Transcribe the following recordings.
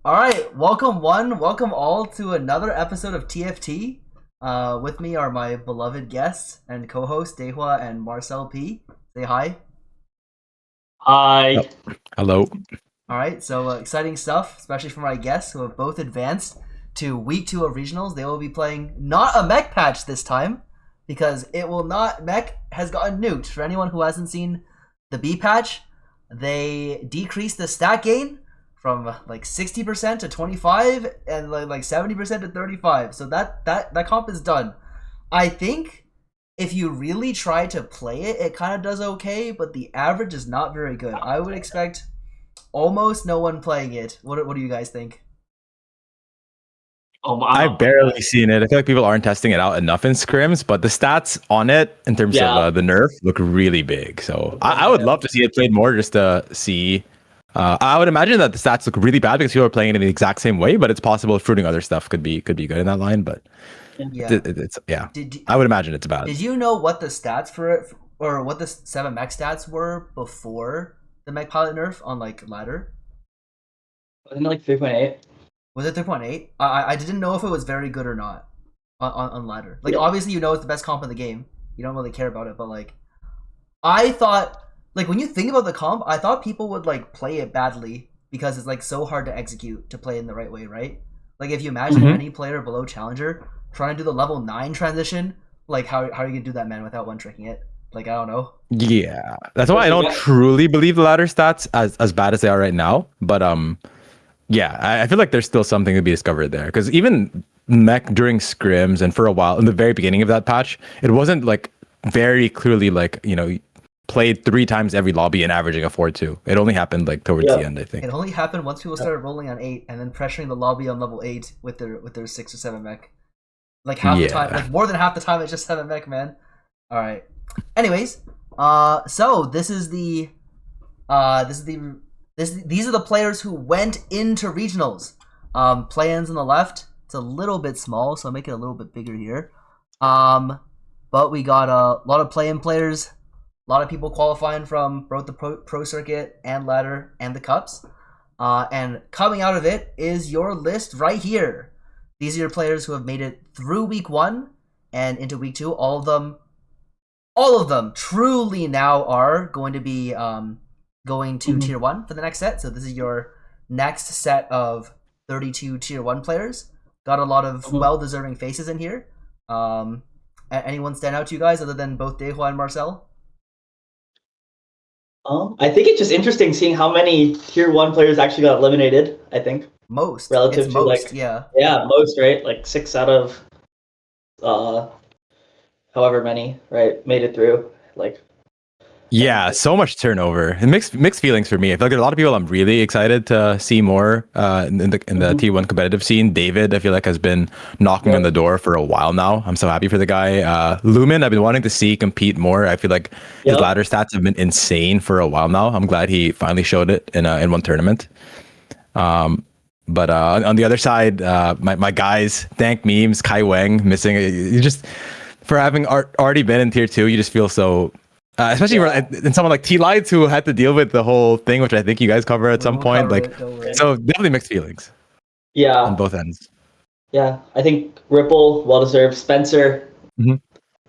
All right, welcome welcome all to another episode of TFT. With me are my beloved guests and co-hosts Dehua and Marcel P. Say hi. Hi. Yep. Hello. All right, so exciting stuff, especially for my guests who have both advanced to week 2 of regionals. They will be playing not a mech patch this time because it will not. Mech has gotten nuked. For anyone who hasn't seen the B patch, they decreased the stat gain from like 60% to 25 and like 70% to 35. So that comp is done. I think if you really try to play it, it kind of does okay, but the average is not very good. I would expect almost no one playing it. What do you guys think? Oh, I've barely seen it. I feel like people aren't testing it out enough in scrims, but the stats on it in terms of the nerf look really big. So I would love to see it played more just to see. I would imagine that the stats look really bad because people are playing it in the exact same way, but it's possible fruiting other stuff could be good in that line. But I would imagine it's bad. Did you know what the stats for it, or what the 7 mech stats were before the mech pilot nerf on like ladder? Wasn't it like 3.8? Was it 3.8? I didn't know if it was very good or not on ladder. Like obviously you know it's the best comp in the game. You don't really care about it, but like I thought, like when you think about the comp, I thought people would like play it badly because it's like so hard to execute to play in the right way, right? Like if you imagine any player below challenger trying to do the level 9 transition, like how are you gonna do that, man, without one tricking it? Like I don't know. Yeah, that's why I don't truly believe the ladder stats as bad as they are right now. But yeah, I feel like there's still something to be discovered there because even mech during scrims and for a while in the very beginning of that patch, it wasn't like very clearly like played 3 times every lobby and averaging a 4-2. It only happened like towards the end, I think. It only happened once people started rolling on 8 and then pressuring the lobby on level 8 with their 6 or 7 mech. Like half the time, like more than half the time, it's just 7 mech, man. All right. Anyways, so these are the players who went into regionals. Play-ins on the left. It's a little bit small, so I'll make it a little bit bigger here. But we got a lot of play-in players. A lot of people qualifying from both the pro circuit and ladder and the cups. And coming out of it is your list right here. These are your players who have made it through week 1 and into week 2. All of them truly now are going to be going to tier 1 for the next set. So this is your next set of 32 tier 1 players. Got a lot of well-deserving faces in here. Anyone stand out to you guys other than both Dehua and Marcel? I think it's just interesting seeing how many tier 1 players actually got eliminated. I think most relative to most, like most, right? Like 6 out of however many, right, made it through. Like so much turnover and mixed feelings for me. I feel like there's a lot of people I'm really excited to see more in the T1 competitive scene. David, I feel like, has been knocking on the door for a while now. I'm so happy for the guy. Lumen, I've been wanting to see compete more. I feel like his ladder stats have been insane for a while now. I'm glad he finally showed it in one tournament. But on the other side, my guys, Dank Memes, Kai Wang missing. You just, for having already been in tier 2, you just feel so. Especially in someone like T-Lights who had to deal with the whole thing, which I think you guys cover at some point. So definitely mixed feelings. Yeah, on both ends. Yeah, I think Ripple, well deserved. Spencer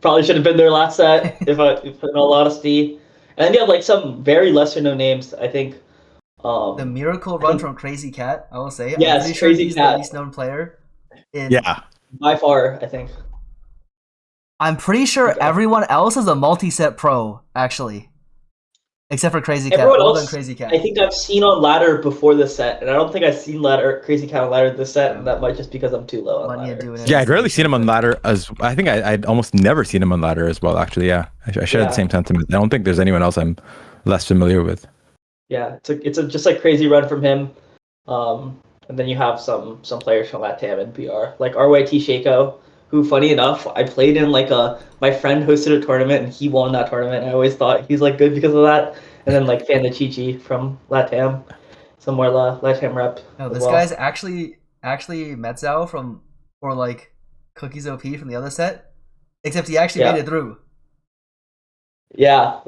probably should have been there last set, if in all honesty. And then you have like some very lesser known names. I think the miracle run from Crazy Cat, I will say. Yes, I'm pretty sure he's the least known player. By far, I think. I'm pretty sure everyone else is a multi-set pro, actually. Except for Crazy Cat. Everyone else, Crazy Cat. I think I've seen on ladder before this set, and I don't think I've seen Crazy Cat on ladder this set, and that might just because I'm too low on ladder. I'd rarely seen him on ladder I think I'd almost never seen him on ladder as well, actually, I share the same sentiment. I don't think there's anyone else I'm less familiar with. Yeah, it's a just like crazy run from him. And then you have some players from LATAM and BR, like RYT Shaco, who, funny enough, I played in like my friend hosted a tournament and he won that tournament. And I always thought he's like good because of that. And then like Fanda Chichi from LATAM, some more LATAM rep. No, this guy's actually Metzao from, or like Cookies OP from the other set, except he actually made it through. Yeah.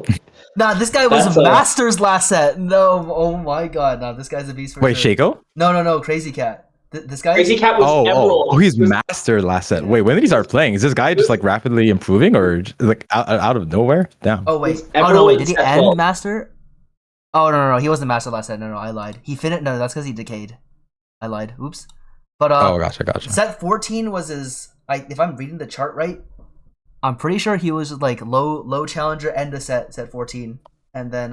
Nah, this guy was Masters last set. No, oh my god. Nah, this guy's a beast for Wait, sure. Shaco? No, Crazy Cat. This guy. Crazy Cat was Emerald. Oh, he's Master last set. Wait, when did he start playing? Is this guy just like rapidly improving, or like out of nowhere? Damn. Oh wait. Oh no, wait. Did he end Master? Oh no, he wasn't Master last set. No, I lied. He finished. No, that's because he decayed. I lied. Oops. But gotcha. Set 14 was his. If I'm reading the chart right, I'm pretty sure he was like low challenger end of set 14, and then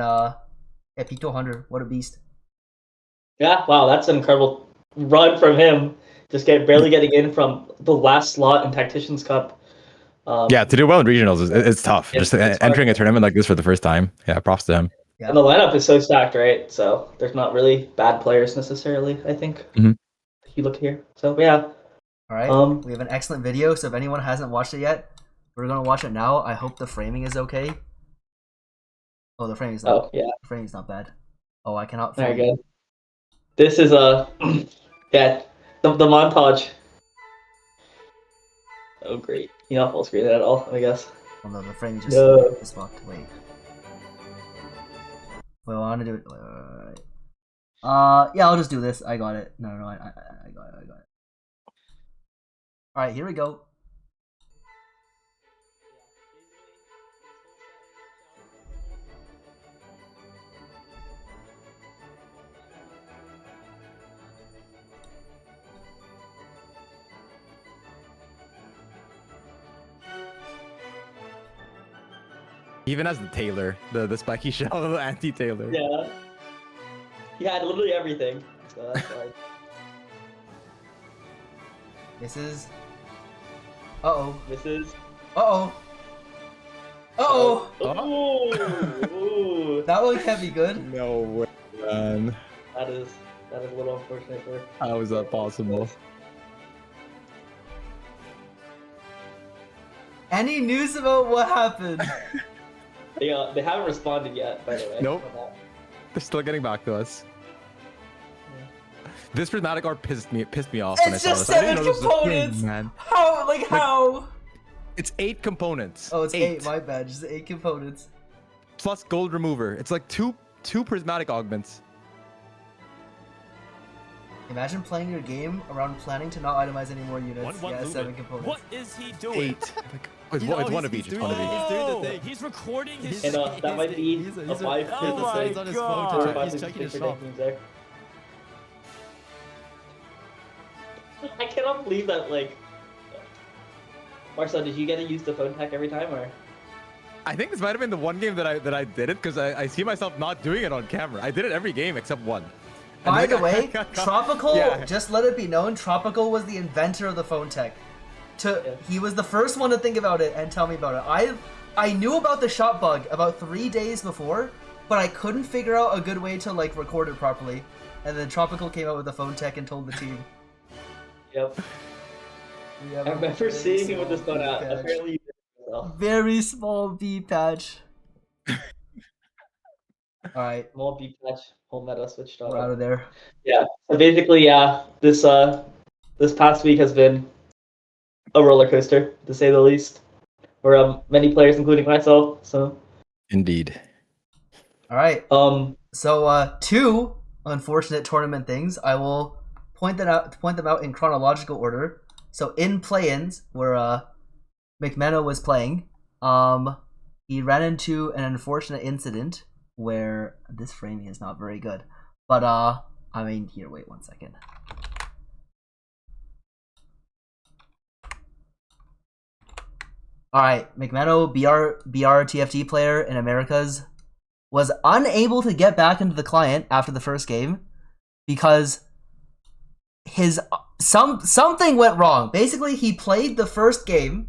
peaked to 100. What a beast! Yeah, wow, that's an incredible run from him. Just barely getting in from the last slot in Tacticians Cup. Yeah, to do well in regionals it's tough. Just entering a tournament like this for the first time. Yeah, props to him. Yeah. And the lineup is so stacked, right? So there's not really bad players necessarily, I think. Mm-hmm. If you look here. So yeah. All right. We have an excellent video. So if anyone hasn't watched it yet, we're gonna watch it now. I hope the framing is okay. Oh, the framing's not. Oh yeah. The framing's not bad. Oh, I cannot. Very good. This is the montage. Oh great. You're not full screen at all, I guess. Oh no, the framing just fucked. Wait. Wait, I want to do it. Yeah, I'll just do this. I got it. No, I got it. All right, here we go. Even as the Taylor, the spiky shell, the anti-Taylor. Yeah. He had literally everything. So that's why. This is. This is. Oh. That one can't be good. No way, man. That is a little unfortunate for. How is that possible? Any news about what happened? They haven't responded yet, by the way. Nope. They're still getting back to us. Yeah. This prismatic art pissed me off when I saw this. It's just 7 components! Man. How? It's 8 components. Oh, it's 8. My bad. Just 8 components. Plus gold remover. It's like two prismatic augments. Imagine playing your game around planning to not itemize any more units. Yeah, 7 components. What is he doing? 8. It's one of each. He's doing the thing. He's recording his shit. And that might be a 5 Oh my god. He's checking his shop. I cannot believe that, like... Marcel, did you get to use the phone tech every time, or...? I think this might have been the one game that I did it, because I see myself not doing it on camera. I did it every game except one. By the way, Tropical, just let it be known, Tropical was the inventor of the phone tech. He was the first one to think about it and tell me about it. I knew about the shot bug about 3 days before, but I couldn't figure out a good way to like record it properly. And then Tropical came out with the phone tech and told the team. Yep. I remember seeing him with this phone out. Apparently you did it yourself. Very small B patch. Alright. Small B patch, whole meta switched on. We're out of there. Yeah. So basically, yeah, this past week has been a roller coaster, to say the least, for many players, including myself. So, indeed. All right. So 2 unfortunate tournament things. I will point them out in chronological order. So in play-ins, where McMeno was playing, he ran into an unfortunate incident where this framing is not very good. But I mean, here, wait 1 second. Alright, McMeno, BR TFT player in Americas, was unable to get back into the client after the first game because something went wrong. Basically, he played the first game,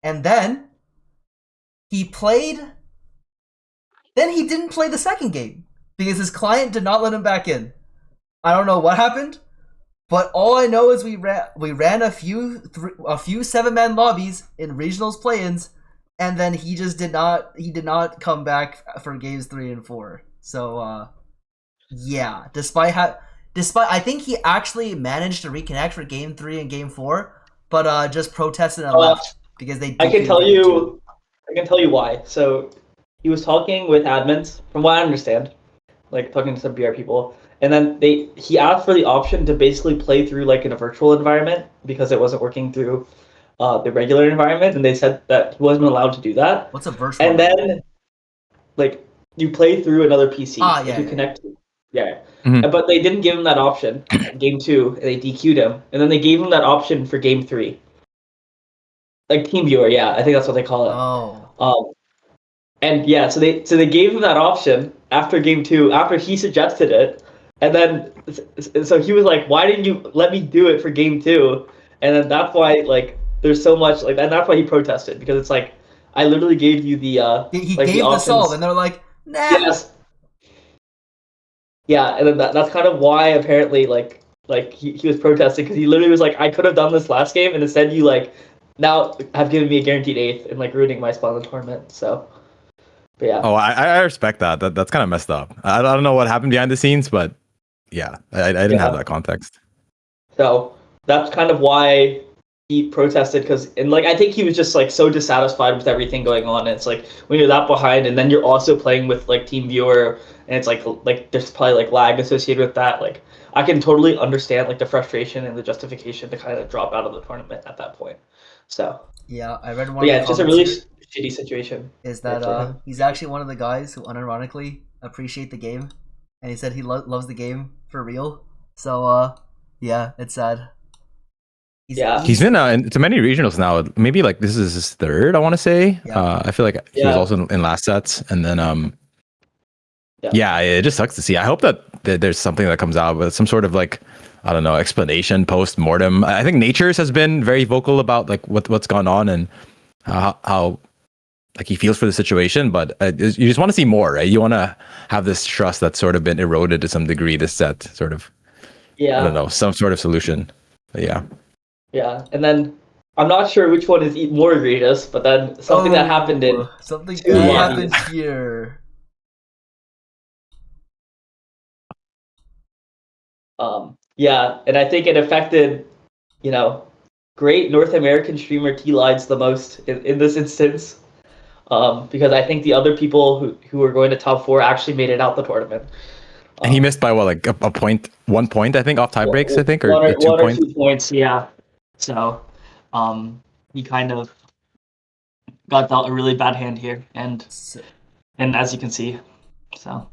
and then he didn't play the second game because his client did not let him back in. I don't know what happened. But all I know is we ran a few 7-man lobbies in regionals play-ins, and then he just did not come back for games 3 and 4. So yeah, despite I think he actually managed to reconnect for game 3 and game 4, but just protested and left because they. I can tell you I can tell you why. So he was talking with admins, from what I understand, like talking to some BR people, and then he asked for the option to basically play through like in a virtual environment because it wasn't working through the regular environment, and they said that he wasn't allowed to do that. What's a virtual? And then, like, you play through another PC. Ah, yeah, you yeah. connect. Yeah. Mhm. But they didn't give him that option at game 2, and they DQ'd him. And then they gave him that option for game 3. Like TeamViewer, yeah, I think that's what they call it. Oh. And yeah, so they gave him that option after game 2, after he suggested it, and then so he was like, "Why didn't you let me do it for game 2?" And then that's why like there's so much like, and that's why he protested, because it's like I literally gave you the He like gave the solve, and they're like, nah. Yes. Yeah, and then that's kind of why apparently like he was protesting, because he literally was like, I could have done this last game, and instead you like now have given me a guaranteed 8th and like ruining my spot in the tournament. So, but yeah. Oh, I respect that. That's kind of messed up. I don't know what happened behind the scenes, but yeah, I didn't have that context. So that's kind of why he protested, because and like I think he was just like so dissatisfied with everything going on. And it's like when you're that behind, and then you're also playing with like TeamViewer, and it's like there's probably like lag associated with that. Like I can totally understand like the frustration and the justification to kind of drop out of the tournament at that point. So yeah, I read one. But yeah, it's just a really shitty situation. Is that he's actually one of the guys who unironically appreciate the game, and he said he loves the game for real. So yeah, it's sad. He's been into many regionals now. Maybe like this is his 3rd, I want to say. Yeah. I feel like he was also in last sets, and then yeah, it just sucks to see. I hope that there's something that comes out with some sort of like, I don't know, explanation post mortem. I think Natures has been very vocal about like what's gone on and how like he feels for the situation, but you just want to see more, right? You want to have this trust that's sort of been eroded to some degree this set, sort of. I don't know, some sort of solution. But yeah. Yeah, and then I'm not sure which one is more egregious, but then something that happened in something good happened here. Yeah, and I think it affected, great North American streamer T-Lides the most in this instance, because I think the other people who were going to top 4 actually made it out the tournament. And he missed by what, like a point, 1 point, I think, off tie breaks, I think, or one 2 or points. 2 points, yeah. So, he kind of got dealt a really bad hand here, and as you can see, so.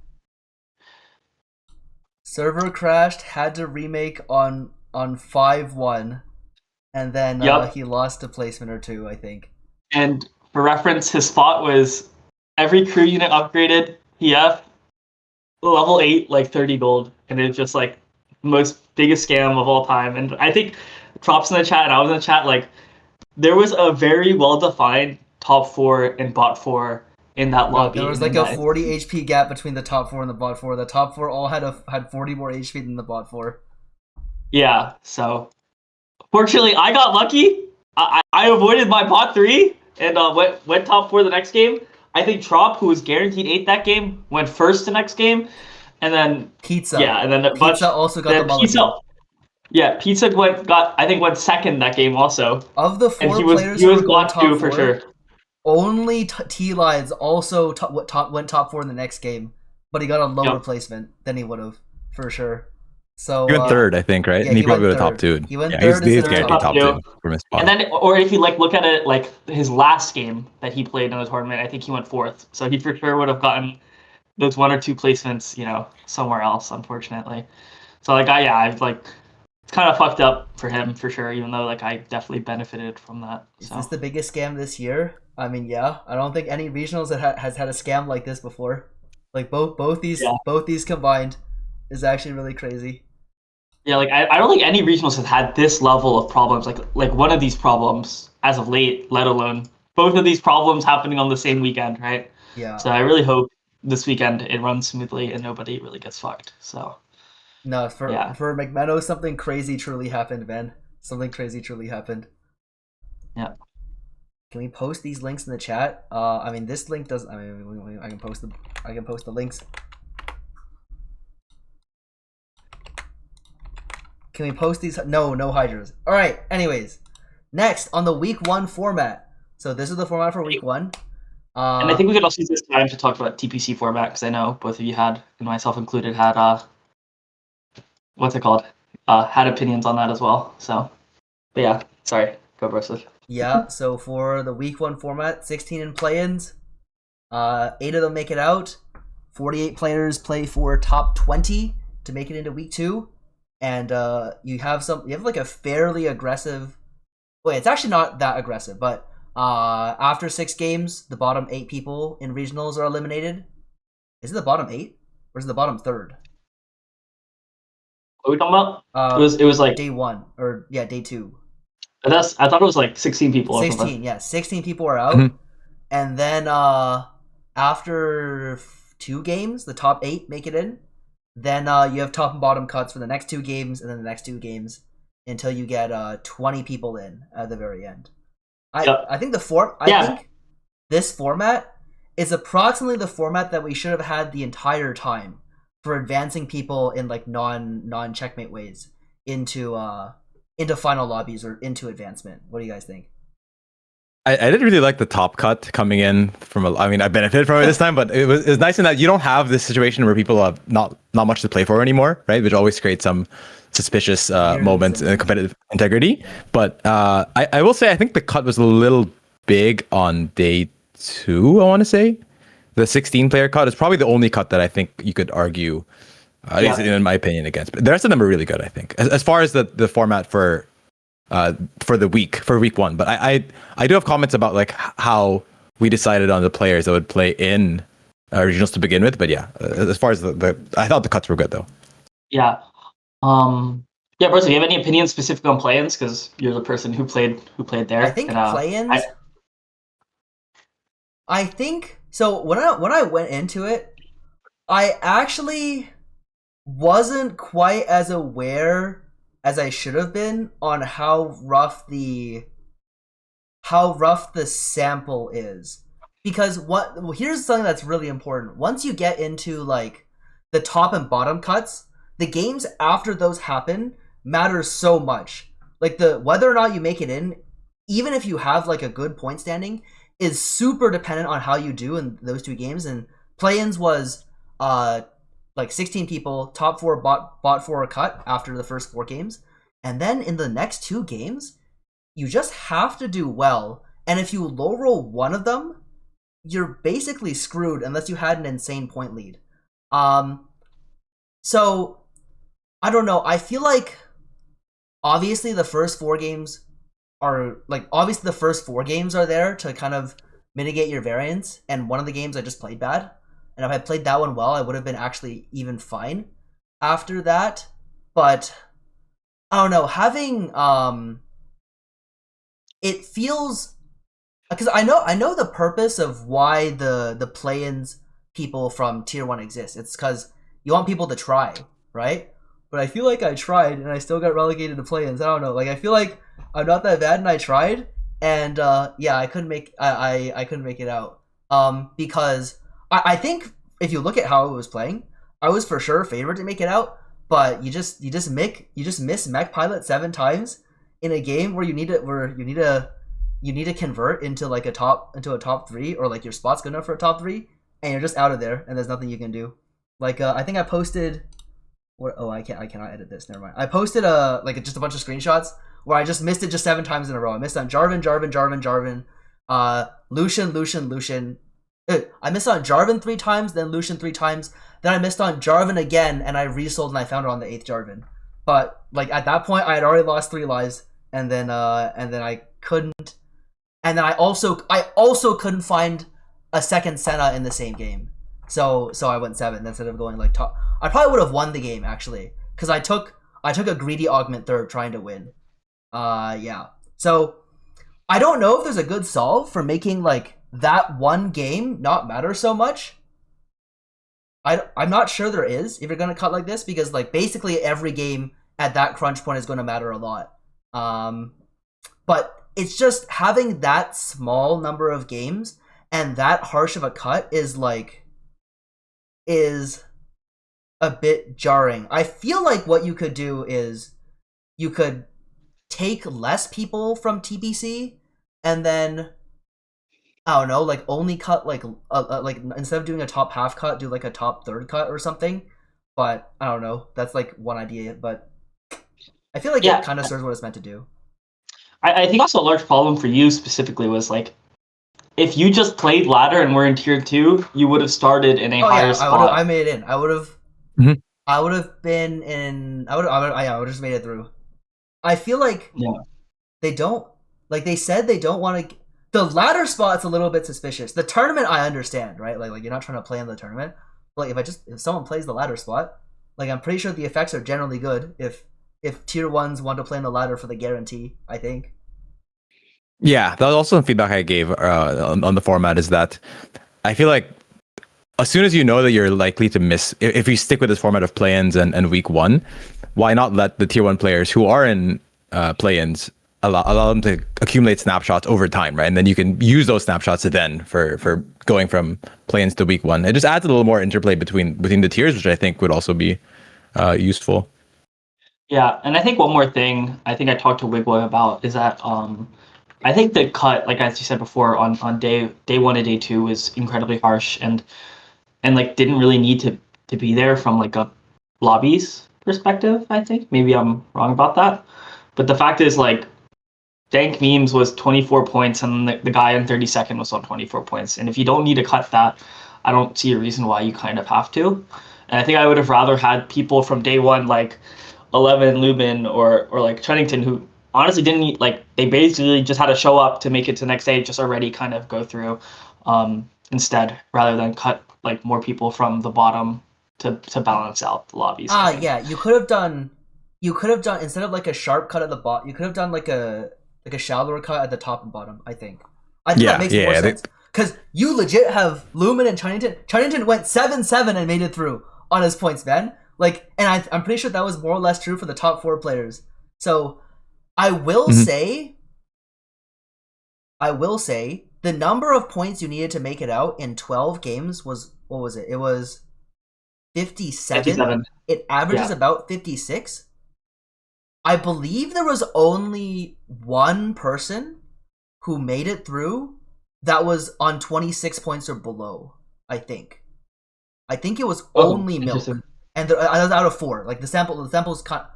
Server crashed, had to remake on 5-1, and then he lost a placement or 2, I think. And for reference, his spot was every crew unit upgraded, PF, level 8, like 30 gold, and it's just like most biggest scam of all time. And I think props in the chat, and I was in the chat, like there was a very well-defined top 4 and bot 4 in that lobby. There was like a 40 HP gap between the top 4 and the bot 4. The top 4 all had 40 more HP than the bot 4. Yeah, so fortunately I got lucky. I avoided my bot 3 and went top 4 the next game. I think Trop, who was guaranteed 8 that game, went first the next game, and then Pizza. Yeah, and then Pizza also got the mulligan. Pizza went second that game also. Of the 4 players he was who bot top 2 4, for sure. Only T-Lides also went top 4 in the next game, but he got a lower placement than he would have, for sure. So he went 3rd, I think, right? Yeah, and he probably went would have top 2'd. He went 3rd. He's guaranteed top 2 from his spot. And then, or if you look at it like his last game that he played in the tournament, I think he went 4th. So he for sure would have gotten those 1 or 2 placements, somewhere else, unfortunately. So it's kind of fucked up for him for sure, even though I definitely benefited from that. So. Is this the biggest scam this year? I mean, yeah. I don't think any regionals that has had a scam like this before. Like both these combined is actually really crazy. Yeah, I don't think any regionals has had this level of problems. Like one of these problems as of late, let alone both of these problems happening on the same weekend, right? Yeah. So I really hope this weekend it runs smoothly and nobody really gets fucked. So. No, for McMeadow, something crazy truly happened, man. Something crazy truly happened. Yeah. Can we post these links in the chat? I mean, this link does. I mean, I can post the links. Can we post these? No hydras. All right. Anyways, next on the week 1 format. So this is the format for week 1. And I think we could also use this time to talk about TPC format, because I know both of you had, and myself included, had what's it called? Had opinions on that as well. So, but yeah, sorry, go Broseph. Yeah, so for the week 1 format, 16 in play-ins, 8 of them make it out. 48 players play for top 20 to make it into week 2, and you have like a fairly aggressive. Wait, it's actually not that aggressive, but after 6 games, the bottom 8 people in regionals are eliminated. Is it the bottom 8 or is it the bottom 3rd? What are we talking about? It was like day 1 or day 2. I thought it was like 16 people. 16, yeah, 16 people are out, and then after 2 games, the top 8 make it in. Then you have top and bottom cuts for the next 2 games, and then the next 2 games until you get 20 people in at the very end. I think I think this format is approximately the format that we should have had the entire time for advancing people in like non checkmate ways into final lobbies or into advancement. What do you guys think? I didn't really like the top cut coming in from. I benefited from it this time, but it was nice in that you don't have this situation where people have not much to play for anymore, right? Which always creates some suspicious moments in competitive integrity. But I will say I think the cut was a little big on day 2. I want to say the 16 player cut is probably the only cut that I think you could argue, at least in my opinion, against. But the rest of them are really good. I think as far as the format for week 1, but I do have comments about like how we decided on the players that would play in regionals to begin with. But yeah, as far as I thought the cuts were good though. Yeah. Yeah, Broseph, do you have any opinions specific on play-ins? Because you're the person who played there. I think play-ins. I think so. When I went into it, I actually wasn't quite as aware as I should have been on how rough the sample is, because here's something that's really important. Once you get into like the top and bottom cuts, the games after those happen matter so much. Like whether or not you make it in, even if you have like a good point standing, is super dependent on how you do in those 2 games. And play-ins was like 16 people, top 4 bot 4 cut after the first 4 games. And then in the next 2 games, you just have to do well. And if you low roll one of them, you're basically screwed unless you had an insane point lead. So I don't know. I feel like obviously the first 4 games are there to kind of mitigate your variance. And one of the games I just played bad. And if I played that one well, I would have been actually even fine after that. But I don't know, having it feels, because I know the purpose of why the play-ins people from tier 1 exist. It's because you want people to try, right? But I feel like I tried and I still got relegated to play-ins. I don't know, like I feel like I'm not that bad and I tried, and I couldn't make I couldn't make it out because I think if you look at how I was playing, I was for sure favored to make it out. But you just miss Mech Pilot 7 times in a game where you need to convert into like a top 3, or like your spot's good enough for a top 3, and you're just out of there and there's nothing you can do. Like I think I posted I cannot edit this, never mind. I posted just a bunch of screenshots where I just missed it just 7 times in a row. I missed on Jarvan, Lucian. I missed on Jarvan 3 times, then Lucian 3 times, then I missed on Jarvan again, and I resold and I found it on the 8th Jarvan. But like at that point, I had already lost 3 lives, and then I couldn't, and then I also couldn't find a second Senna in the same game. So I went 7 instead of going like top. I probably would have won the game actually, because I took a greedy augment 3rd trying to win. Yeah. So I don't know if there's a good solve for making like that one game not matter so much. I'm not sure there is, if you're gonna cut like this, because like basically every game at that crunch point is going to matter a lot. But it's just having that small number of games and that harsh of a cut is a bit jarring. I feel like what you could do is you could take less people from TPC and then I don't know, like only cut like instead of doing a top half cut, do like a top third cut or something. But I don't know. That's like one idea, but I feel like it kind of serves what it's meant to do. I think also a large problem for you specifically was like, if you just played ladder and were in tier 2, you would have started in a higher spot. I made it in. I would have. Mhm. I would have been in. I would have just made it through. I feel like they don't, like they said they don't want to. The ladder spot's a little bit suspicious. The tournament I understand, right? Like you're not trying to play in the tournament. But like if someone plays the ladder spot, like I'm pretty sure the effects are generally good if tier 1s want to play in the ladder for the guarantee, I think. Yeah, that was also some feedback I gave on the format, is that I feel like as soon as you know that you're likely to miss, if you stick with this format of play-ins and week 1, why not let the tier 1 players who are in play-ins allow them to accumulate snapshots over time, right? And then you can use those snapshots then for going from play-ins to week 1. It just adds a little more interplay between the tiers, which I think would also be useful. Yeah, and I think one more thing I think I talked to Wigboy about is that I think the cut, like as you said before, on day 1 and day 2 was incredibly harsh and like didn't really need to be there from like a lobbies perspective. I think maybe I'm wrong about that, but the fact is like Dank Memes was 24 points and the guy in 32nd was on 24 points, and if you don't need to cut that, I don't see a reason why you kind of have to. And I think I would have rather had people from day 1 like 11 Lubin or like Trennington, who honestly didn't need, like they basically just had to show up to make it to the next day, just already kind of go through instead, rather than cut like more people from the bottom to balance out the lobbies. Yeah, you could have done instead of like a sharp cut at the bottom, you could have done like a shallower cut at the top and bottom. I think that makes more sense, because you legit have Lumen and Trennington went 7-7 and made it through on his points, man. Like, and I'm pretty sure that was more or less true for the top 4 players. So I will say the number of points you needed to make it out in 12 games was, what was it? It was 57. It averages about 56. I believe there was only one person who made it through that was on 26 points or below, I think. It was only Milk. And out of 4, like the sample's cut.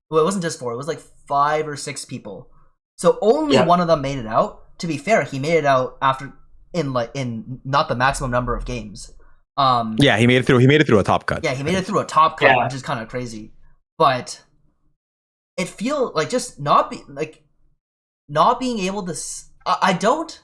Well, it wasn't just 4. It was like 5 or 6 people. So only one of them made it out. To be fair, he made it out after in not the maximum number of games. Yeah, he made it through. He made it through a top cut. Yeah, he made it through a top cut, which is kind of crazy. But it feels like just not being able to. I don't.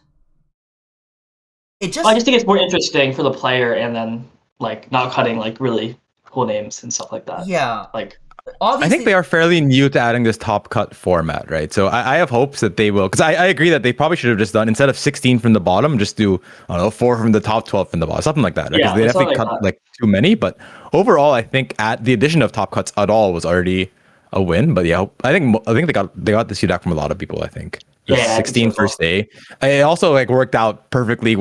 It just. I just think it's more interesting for the player, and then like not cutting like really cool names and stuff like that. Yeah, like. Obviously, I think they are fairly new to adding this top cut format, right? So I have hopes that they will, because I agree that they probably should have just done, instead of 16 from the bottom, just do, I don't know, 4 from the top, 12 from the bottom, something like that. Because they definitely cut like too many. But overall, I think at the addition of top cuts at all was already a win. But yeah, I think they got this feedback from a lot of people. I think 16 first day. It also like worked out perfectly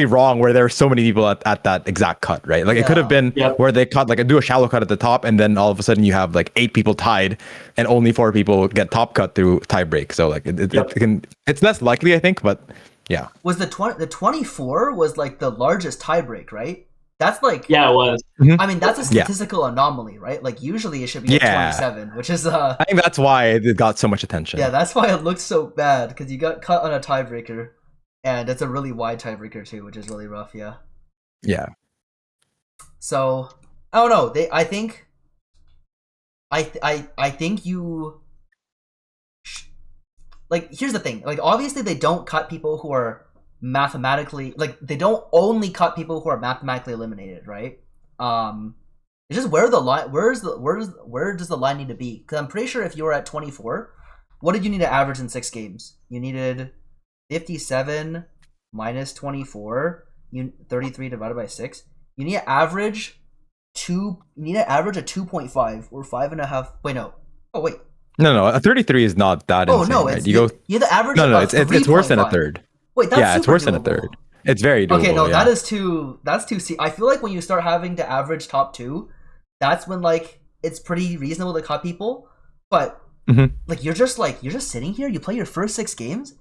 wrong where there were so many people at that exact cut, right? Like it could have been where they cut, like do a shallow cut at the top, and then all of a sudden you have like 8 people tied and only 4 people get top cut through tie break. So like it's less likely, I think, but yeah. Was the 24 was like the largest tie break, right? That's like it was. I mean, that's a statistical anomaly, right? Like usually it should be like 27, which is I think that's why it got so much attention. Yeah, that's why it looked so bad, because you got cut on a tiebreaker. And it's a really wide tiebreaker too, which is really rough. Yeah. Yeah. So I don't know. I think you. Like, here's the thing. Like, obviously, they don't cut people who are mathematically, like, they don't only cut people who are mathematically eliminated, right? It's just where the line. Where does the line need to be? Because I'm pretty sure if you were at 24, what did you need to average in 6 games? You needed 57 minus 24, 33 divided by 6. You need to average a 2.5 or 5.5. Wait, no. Oh, wait. No, a 33 is not that insane. No, right? you have the average. No, it's worse than a third. Wait, that's it's worse than a third. It's very doable. Okay, no, that's too. I feel like when you start having to average top 2, that's when like it's pretty reasonable to cut people. But like you're just sitting here. You play your first 6 games.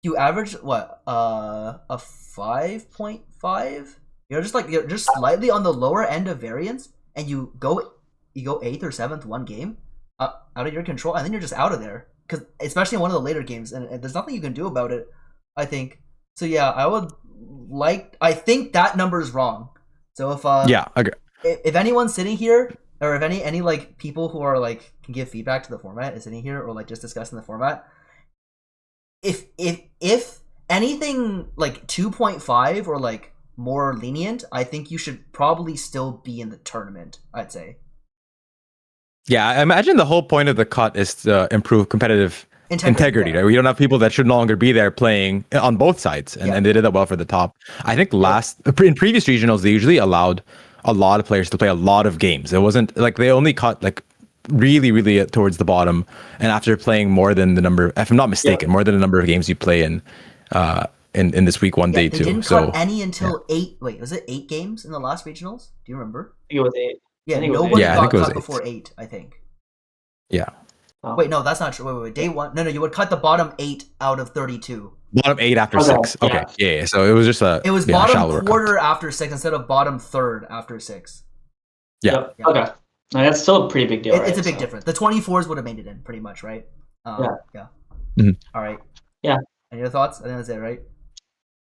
you average what a 5.5. You're just slightly on the lower end of variance, and you go 8th or 7th one game out of your control, and then you're just out of there. Because especially in one of the later games, and there's nothing you can do about it. I think so. Yeah, I think that number is wrong. So if okay. if anyone's sitting here, or if any like people who are like can give feedback to the format is sitting here, or like just discussing the format, if anything like 2.5 or like more lenient, I think you should probably still be in the tournament, I'd say. Yeah, I imagine the whole point of the cut is to improve competitive integrity, right? We don't have people that should no longer be there playing on both sides, and they did that well for the top. I think in previous regionals, they usually allowed a lot of players to play a lot of games. It wasn't like they only cut like really towards the bottom, and after playing more than the number, if I'm not mistaken, more than the number of games you play in this week 1 day they 2. Didn't cut any until 8. Wait, was it 8 games in the last regionals? Do you remember? I think it was 8. Yeah, nobody got cut 8. before 8, I think. Yeah. Oh. Wait, no, that's not true. Wait. Day 1. No, you would cut the bottom 8 out of 32. Bottom 8 after 6. Okay. Yeah. So it was just It was bottom quarter after 6 instead of bottom third after 6. Yeah. Okay. No, that's still a pretty big deal. It's a big difference. The 24s would have made it in, pretty much, right? Yeah. Mm-hmm. All right. Yeah. Any other thoughts? I think that's it, right?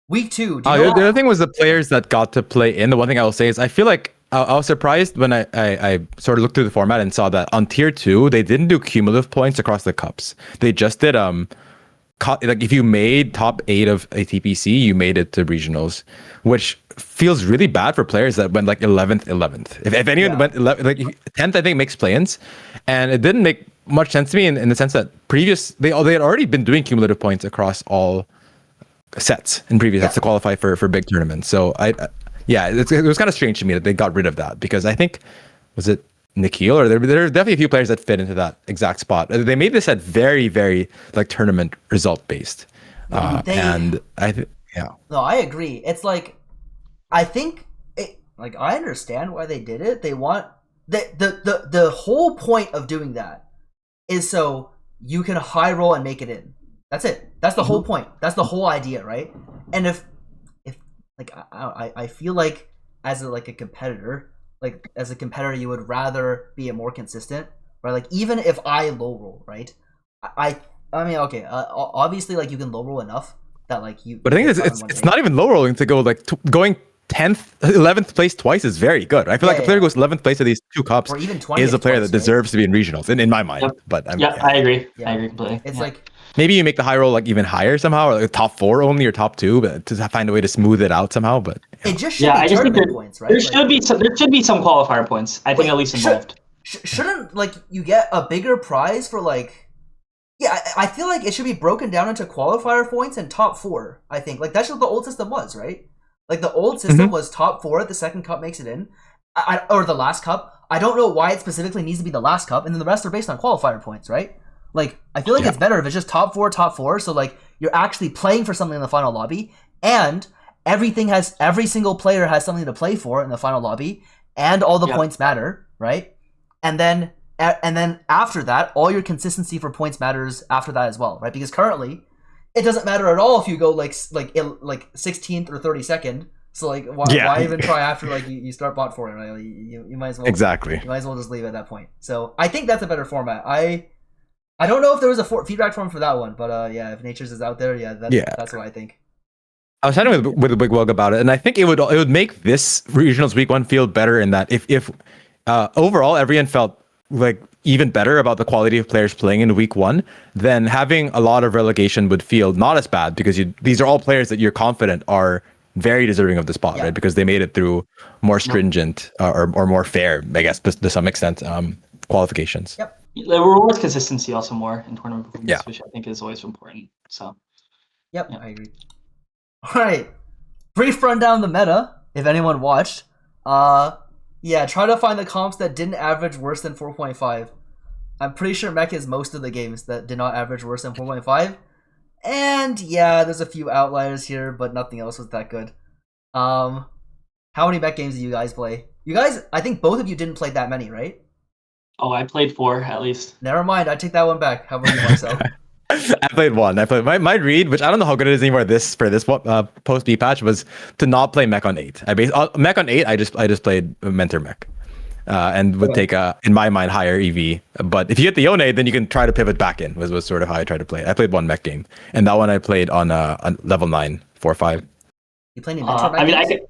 Week 2. The other thing was the players that got to play in. The one thing I will say is I feel like I was surprised when I sort of looked through the format and saw that on tier 2 they didn't do cumulative points across the cups. They just did like if you made top 8 of a TPC, you made it to regionals, which feels really bad for players that went like 11th. If anyone went 11th, like 10th, I think makes play-ins, and it didn't make much sense to me in the sense that they had already been doing cumulative points across all sets in previous sets to qualify for big tournaments. So it was kind of strange to me that they got rid of that, because I think, was it Nikhil, or there are definitely a few players that fit into that exact spot. They made this at very, very like tournament result based, and I think No, I agree. It's like, I think like I understand why they did it. They want the whole point of doing that is so you can high roll and make it in. That's it. That's the whole point. That's the whole idea, right? And if like I feel like as a competitor, you would rather be more consistent, right? Like even if I low roll, right? I mean, okay, obviously like you can low roll enough that like you. But I think it's not even low rolling to go like going 10th, 11th place twice is very good. I feel like a player who goes 11th place of these 2 cups is a player that deserves to be in regionals, in my mind. Yep. But I agree. I agree completely. It's like maybe you make the high roll like even higher somehow, or like top 4 only or top 2, but to find a way to smooth it out somehow. But it just should be tournament points, right? There should be some qualifier points. I think at least involved. Shouldn't like you get a bigger prize for like? Yeah, I feel like it should be broken down into qualifier points and top 4. I think like that's what the old system was, right? Like the old system was top 4, the second cup makes it in, or the last cup. I don't know why it specifically needs to be the last cup, and then the rest are based on qualifier points, right? Like I feel like it's better if it's just top 4, so like you're actually playing for something in the final lobby, and every single player has something to play for in the final lobby, and all the points matter, right? And then after that, all your consistency for points matters after that as well, right? Because currently, it doesn't matter at all if you go like 16th or 32nd. So like why even try after like you start bot 4, right? Like, you might as well you might as well just leave at that point. So I think that's a better format. I don't know if there was a feedback form for that one, but if Nature's is out there, that's what I think. I was chatting with Big Wug about it, and I think it would make this regionals week 1 feel better in that if overall everyone felt like even better about the quality of players playing in week 1, then having a lot of relegation would feel not as bad, because these are all players that you're confident are very deserving of the spot, right? Because they made it through more stringent or more fair, I guess, to some extent, qualifications. Yep. The rewards consistency also more in tournament performance, which I think is always important. So. Yep, I agree. All right, brief rundown of the meta. If anyone watched, try to find the comps that didn't average worse than 4.5. I'm pretty sure Mech is most of the games that did not average worse than 4.5. And there's a few outliers here, but nothing else was that good. How many Mech games do you guys play? You guys, I think both of you didn't play that many, right? Oh, I played 4 at least. Never mind, I take that one back. How about you, Marcel? I played one. I played my read, which I don't know how good it is anymore. This post B patch was to not play Mech on 8. Mech on 8. I just played Mentor Mech, and would take in my mind higher EV. But if you get the Yone, then you can try to pivot back in. Was sort of how I tried to play it. I played one Mech game, and that one I played on level 9, 4-5. You playing Mentor Mech? I mean, games?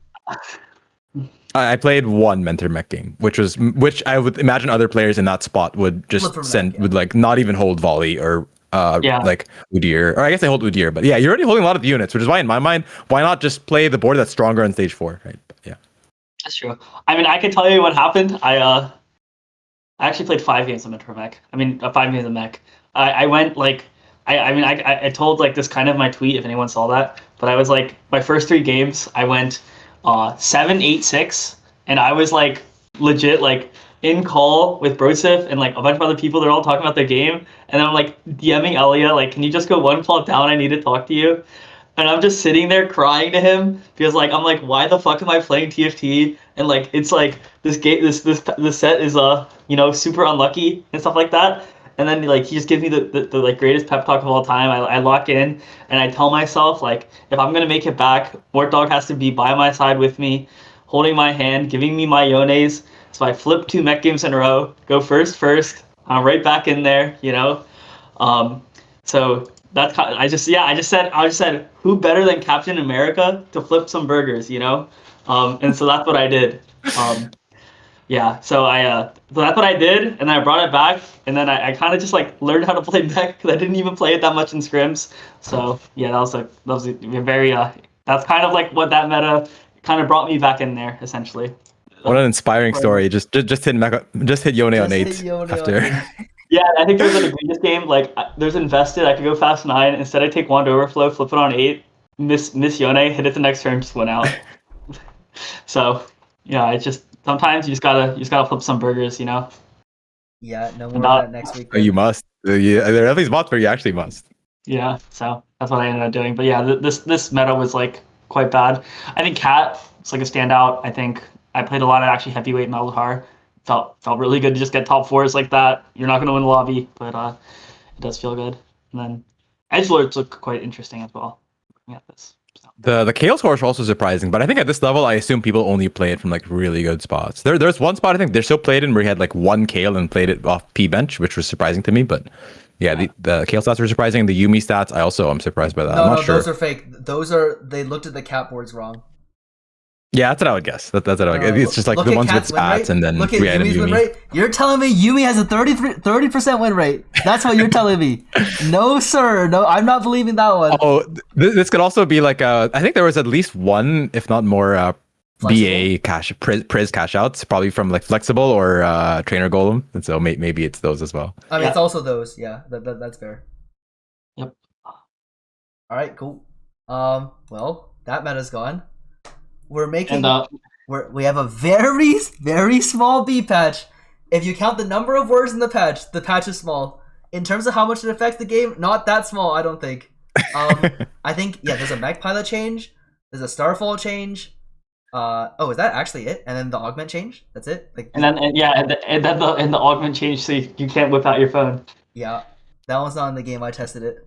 I played one Mentor Mech game, which I would imagine other players in that spot would just would like not even hold volley or like Udyr, or I guess they hold Udyr, but yeah, you're already holding a lot of the units, which is why in my mind, why not just play the board that's stronger on stage 4, right? But, yeah, that's true. I mean, I can tell you what happened. I actually played 5 games of Mentor Mech. 5 games of Mech. I went like I told like this kind of my tweet if anyone saw that, but I was like my first 3 games I went 7-8-6, and I was like legit like in call with Broseph and like a bunch of other people. They're all talking about their game, and I'm like DMing Elia like, can you just go one club down? I need to talk to you. And I'm just sitting there crying to him because like I'm like, why the fuck am I playing TFT? And like it's like this game, this set is super unlucky and stuff like that. And then like he just gives me the like greatest pep talk of all time. I lock in and I tell myself like, if I'm gonna make it back, Mort Dog has to be by my side with me, holding my hand, giving me my yones. So I flip 2 Mech games in a row, go first. I'm right back in there, So that's kind of, I just said who better than Captain America to flip some burgers, and so that's what I did. So that's what I did, and then I brought it back, and then I kind of just like learned how to play Mech because I didn't even play it that much in scrims. So yeah, that was a very that's kind of like what that meta kind of brought me back in there essentially. What an inspiring story! Just hit Yone on 8 after. Yeah, I think there's like a greatest game. Like there's invested. I could go fast 9. Instead, I take Wand Overflow, flip it on 8, miss Yone, hit it the next turn, just went out. So yeah, it's just sometimes you just gotta flip some burgers, Yeah, no more of that next week. Oh, you must. Yeah, there are at least spots where you actually must. Yeah, so that's what I ended up doing. But yeah, this meta was like quite bad. I think Cat is like a standout. I think I played a lot of actually heavyweight in Malzahar. Felt really good to just get top 4s like that. You're not going to win the lobby, but it does feel good. And then Edgelords look quite interesting as well. Looking at this, so. The Chaos Horse are also surprising, but I think at this level, I assume people only play it from like really good spots. There's one spot I think they're still played in where he had like 1 Kale and played it off P bench, which was surprising to me. But yeah, the Kale stats were surprising. The Yumi stats, I also am surprised by that. I'm not sure. Those are fake. They looked at the cap boards wrong. Yeah, that's what I would guess. That's what I would guess. It's just like the ones with stats and then look at Yumi's win rate. You're telling me Yumi has a 30% win rate. That's what you're telling me. No, sir. No, I'm not believing that one. Oh, this could also be like I think there was at least one, if not more, BA Priz cash outs, probably from like Flexible or Trainer Golem. And so maybe it's those as well. I mean, it's also those. Yeah, that's fair. Yep. All right, cool. Well, that meta's gone. We're making we have a very, very small B patch. If you count the number of words in the patch is small. In terms of how much it affects the game, not that small, I don't think. I think there's a Mech Pilot change, there's a Starfall change. Is that actually it? And then the augment change? That's it? And then the augment change so you can't whip out your phone. Yeah. That one's not in the game, I tested it.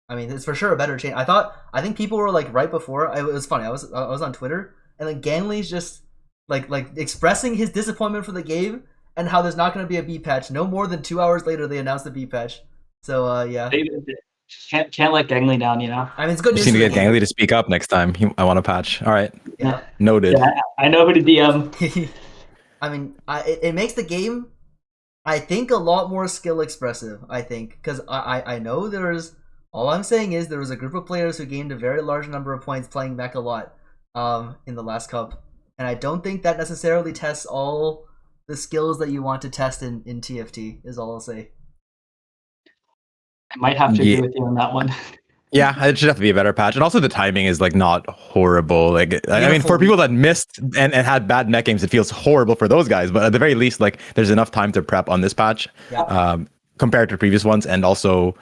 I mean, it's for sure a better change. I think people were like right before. It was funny. I was on Twitter, and then Ganley's just like expressing his disappointment for the game and how there's not going to be a B patch. No more than 2 hours later, they announced the B patch. So yeah, can't let Gangley down. I mean, it's good news. Just need to get Gangley to speak up next time. I want a patch. All right. Yeah. Noted. Yeah, I know who to DM. I mean, it makes the game, I think, a lot more skill expressive. I think because I know there's. All I'm saying is there was a group of players who gained a very large number of points playing Mech a lot in the last cup. And I don't think that necessarily tests all the skills that you want to test in TFT, is all I'll say. I might have to agree with you on that one. Yeah, it should have to be a better patch. And also the timing is like not horrible. Like I mean, for people that missed and had bad Mech games, it feels horrible for those guys. But at the very least, like there's enough time to prep on this patch compared to previous ones. And also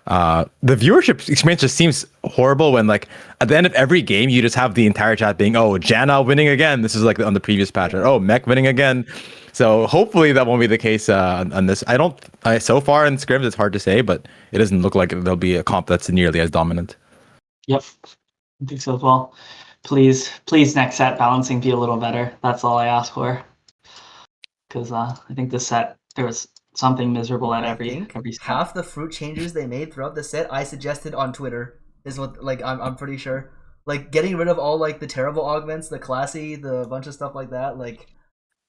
the viewership experience just seems horrible when like at the end of every game you just have the entire chat being, oh, Janna winning again. This is like on the previous patch. Oh, Mech winning again. So hopefully that won't be the case on this. So far in scrims, it's hard to say, but it doesn't look like there'll be a comp that's nearly as dominant. Yep, I think so as well. Please, next set balancing be a little better. That's all I ask for. Because I think this set there was something miserable at every set. Half the fruit changes they made throughout the set I suggested on Twitter is what I'm pretty sure. Like getting rid of all like the terrible augments, the classy, the bunch of stuff like that. Like,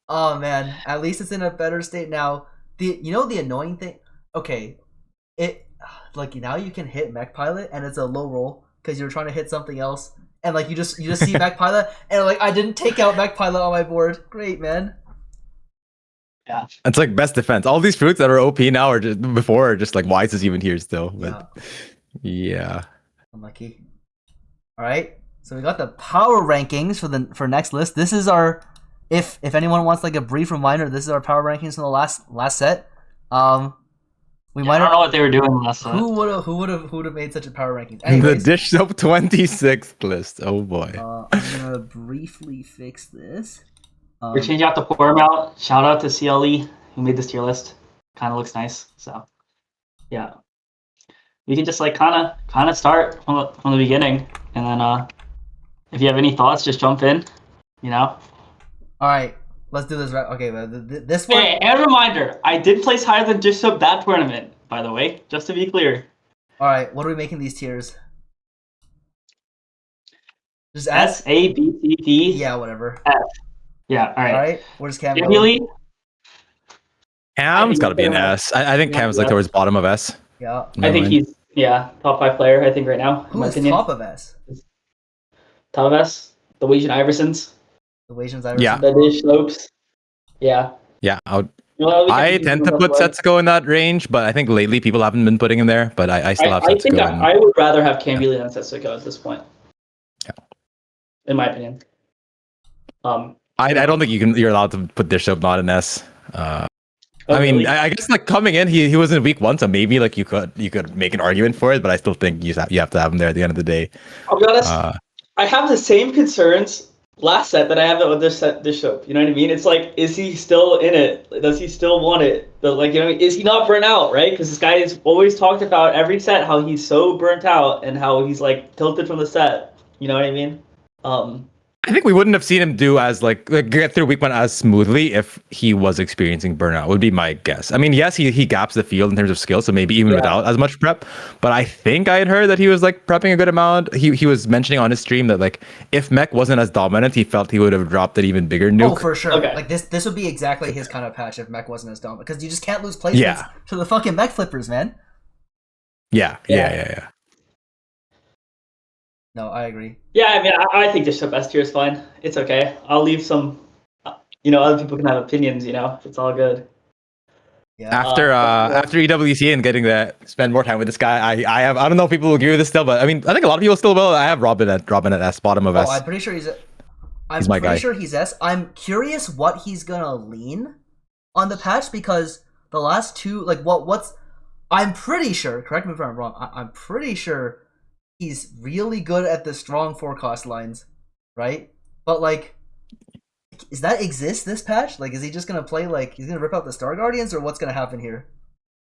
oh man, at least it's in a better state now. The annoying thing. Okay, it like now you can hit Mech Pilot and it's a low roll because you're trying to hit something else, and like you just see Mech Pilot and like I didn't take out Mech Pilot on my board. Great, man. Yeah, it's like best defense. All these fruits that are OP now are just like why is this even here still? But yeah. Unlucky. All right, so we got the power rankings for next list. This is our if anyone wants like a brief reminder, this is our power rankings from the last set. I don't know what they were doing last set. Who would have made such a power ranking? Anyways, the dish soap 26th list. Oh boy. I'm gonna briefly fix this. We're changing out the pour amount. Shout out to CLE who made this tier list. Kind of looks nice. So yeah, we can just like kind of start from the beginning, and then if you have any thoughts, just jump in. All right, let's do this right. Okay, this one. Hey, and a reminder, I did place higher than Dish Soap that tournament, by the way, just to be clear. All right, what are we making these tiers? Just S, A, B, C, D. Yeah, whatever. F. Yeah, all right. All right, where's Cam? Cam's got to be an S. I think Cam's like towards bottom of S. Yeah. I think he's top 5 player. I think right now. Who is top of S? Top of S. The Wajan Iversons. The Wajan's Iverson. Yeah. The Dish Soaps. Yeah. Yeah. I tend to put sets go in that range, but I think lately people haven't been putting him there. But I still have sets go. I would rather have Cambly than Setsuko at this point. Yeah. In my opinion. I don't think you're allowed to put Dish Soap not an S. I mean, really? I guess like coming in, he was in week 1, so maybe like you could make an argument for it, but I still think you have to have him there at the end of the day. I'll be honest. I have the same concerns last set that I have with this Dish Soap. You know what I mean? It's like, is he still in it? Does he still want it? But like, is he not burnt out? Right? Because this guy has always talked about every set how he's so burnt out and how he's like tilted from the set. You know what I mean? I think we wouldn't have seen him do as like get through week 1 as smoothly if he was experiencing burnout, would be my guess. I mean, yes, he gaps the field in terms of skill, so maybe even without as much prep. But I think I had heard that he was like prepping a good amount. He was mentioning on his stream that like if Mech wasn't as dominant, he felt he would have dropped an even bigger nuke. Oh, for sure. Okay. Like this would be exactly his kind of patch if Mech wasn't as dominant, because you just can't lose placements to the fucking Mech flippers, man. Yeah. No, I agree. Yeah, I mean, I think Dish Soap S tier is fine. It's okay. I'll leave some, other people can have opinions, it's all good. Yeah. After EWC and getting to spend more time with this guy, I don't know if people will agree with this still, but I mean, I think a lot of people still will. I have Robin at S, bottom of S. I'm pretty sure he's my guy. Sure he's S. I'm curious what he's gonna lean on the patch, because the last two, like I'm pretty sure, correct me if I'm wrong, I'm pretty sure he's really good at the strong forecast lines, right? But like, is that exist this patch? Like, is he just gonna play like he's gonna rip out the Star Guardians, or what's gonna happen here?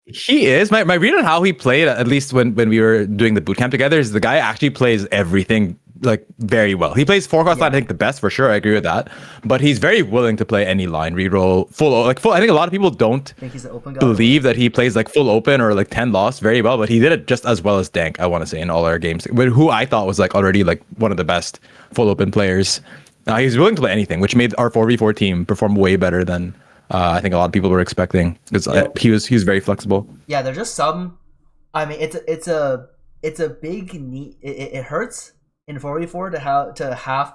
He is. My read on how he played, at least when we were doing the bootcamp together, is the guy actually plays everything like very well. He plays forecast line, I think, the best for sure. I agree with that. But he's very willing to play any line, reroll, full. I think a lot of people don't believe that he plays like full open or like 10 loss very well, but he did it just as well as Dank, I want to say, in all our games. Who I thought was like already like one of the best full open players. He's willing to play anything, which made our 4v4 team perform way better than I think a lot of people were expecting. Because he was very flexible. Yeah, there's just some. I mean, it's a big need. It hurts in 4v4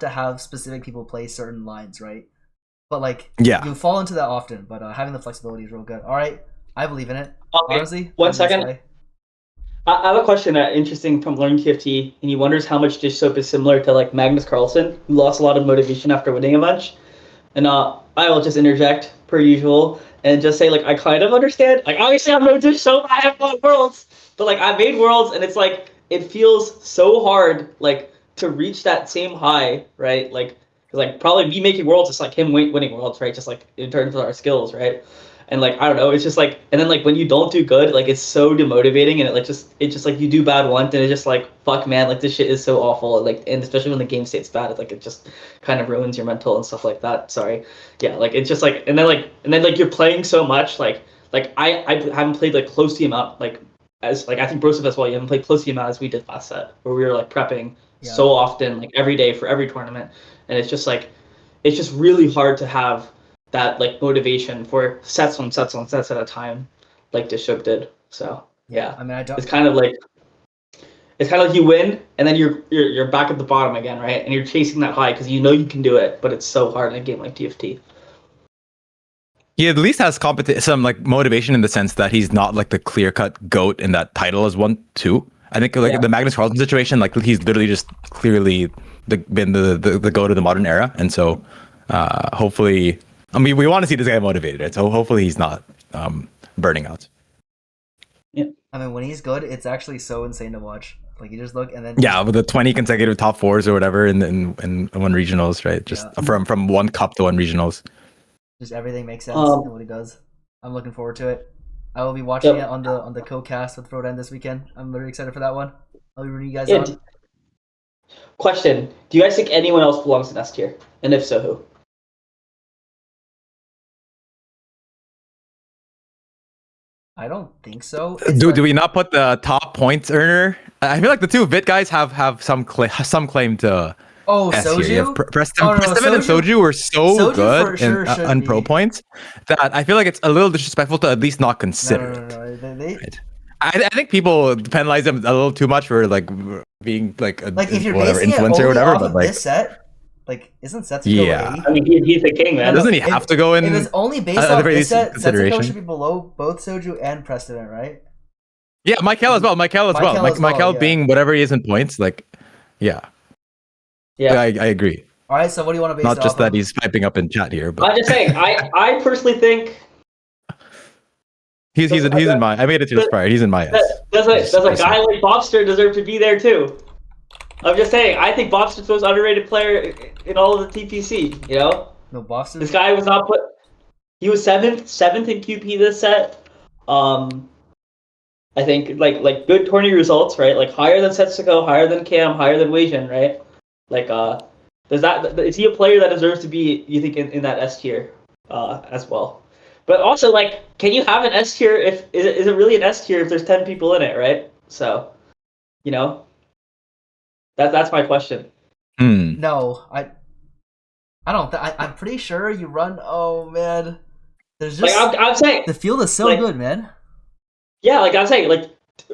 to have specific people play certain lines, right? But like, you fall into that often. But having the flexibility is real good. All right, I believe in it. Okay. Honestly, 1 second. I have a question interesting from learning TFT, and he wonders how much Dish Soap is similar to like Magnus Carlsen, who lost a lot of motivation after winning a bunch. And I will just interject per usual and just say, like, I kind of understand. Like, obviously I'm no Dish Soap, I have no worlds, but like I made worlds, and it's like it feels so hard like to reach that same high, right? Like Because like probably me making worlds is like him winning worlds, right? Just like in terms of our skills, right? And like I don't know, it's just like, and then like when you don't do good, like it's so demotivating, and it just like you do bad once, and it's just like fuck, man, like this shit is so awful, and like, and especially when the game state's bad, it like it just kind of ruins your mental and stuff like that. Sorry, yeah, like it's just like, and then you're playing so much, like I haven't played like close to the amount like as like I think Broseph as well. You haven't played close to the amount as we did last set, where we were like prepping so often, like every day for every tournament, and it's just like it's just really hard to have that like motivation for sets at a time, like Dishuk did. So yeah, I mean, it's kind of like you win and then you're back at the bottom again, right? And you're chasing that high because you know you can do it, but it's so hard in a game like TFT. He at least has some like motivation in the sense that he's not like the clear-cut GOAT in that title as 1-2. I think like the Magnus Carlsen situation, like he's literally just clearly been the GOAT of the modern era, and so hopefully. I mean, we want to see this guy motivated, right? So hopefully he's not burning out. Yeah. I mean, when he's good, it's actually so insane to watch. Like you just look and then with the 20 consecutive top fours or whatever in one regionals, right? Just from one cup to one regionals. Just everything makes sense in what he does. I'm looking forward to it. I will be watching it on the co-cast with Frodan this weekend. I'm very excited for that one. I'll be bringing you guys on. Question: do you guys think anyone else belongs in S tier? And if so, who? I don't think so. Do we not put the top points earner? I feel like the two Vit guys have some claim to. Oh, Soju? Preston and Soju were so good on pro points that I feel like it's a little disrespectful to at least not consider it. Right. I think people penalize them a little too much for like being like a if you're whatever basing influencer it or whatever, off but of like this set, like isn't Setsuko I mean, he's the king, man. Doesn't he have to go in? If it's only based off this set, Setsuko should be below both Soju and Preston, right? Yeah, Michael as well. Michael being whatever he is in points, like, yeah. I agree. All right, so what do you want to base Not it just off that of? he's piping up in chat here, but I'm just saying. I personally think he's in my. I made it to this prior. He's in my. Does a guy like Bobster deserve to be there too? I'm just saying. I think Bobster's the most underrated player in all of the TPC. You know. No, Bobster. This guy was not put. He was seventh in QP this set. I think like good tourney results, right? Like higher than Setsuko, higher than Cam, higher than Weijin, right? Like is he a player that deserves to be, you think, in that S tier as well? But also, like, can you have an S tier is it really an S tier if there's 10 people in it, right? So, you know, that's my question. No, I don't. I'm pretty sure you run. Oh man, there's just. Like I'm saying, the field is so good, man. Yeah, like I'm saying, like,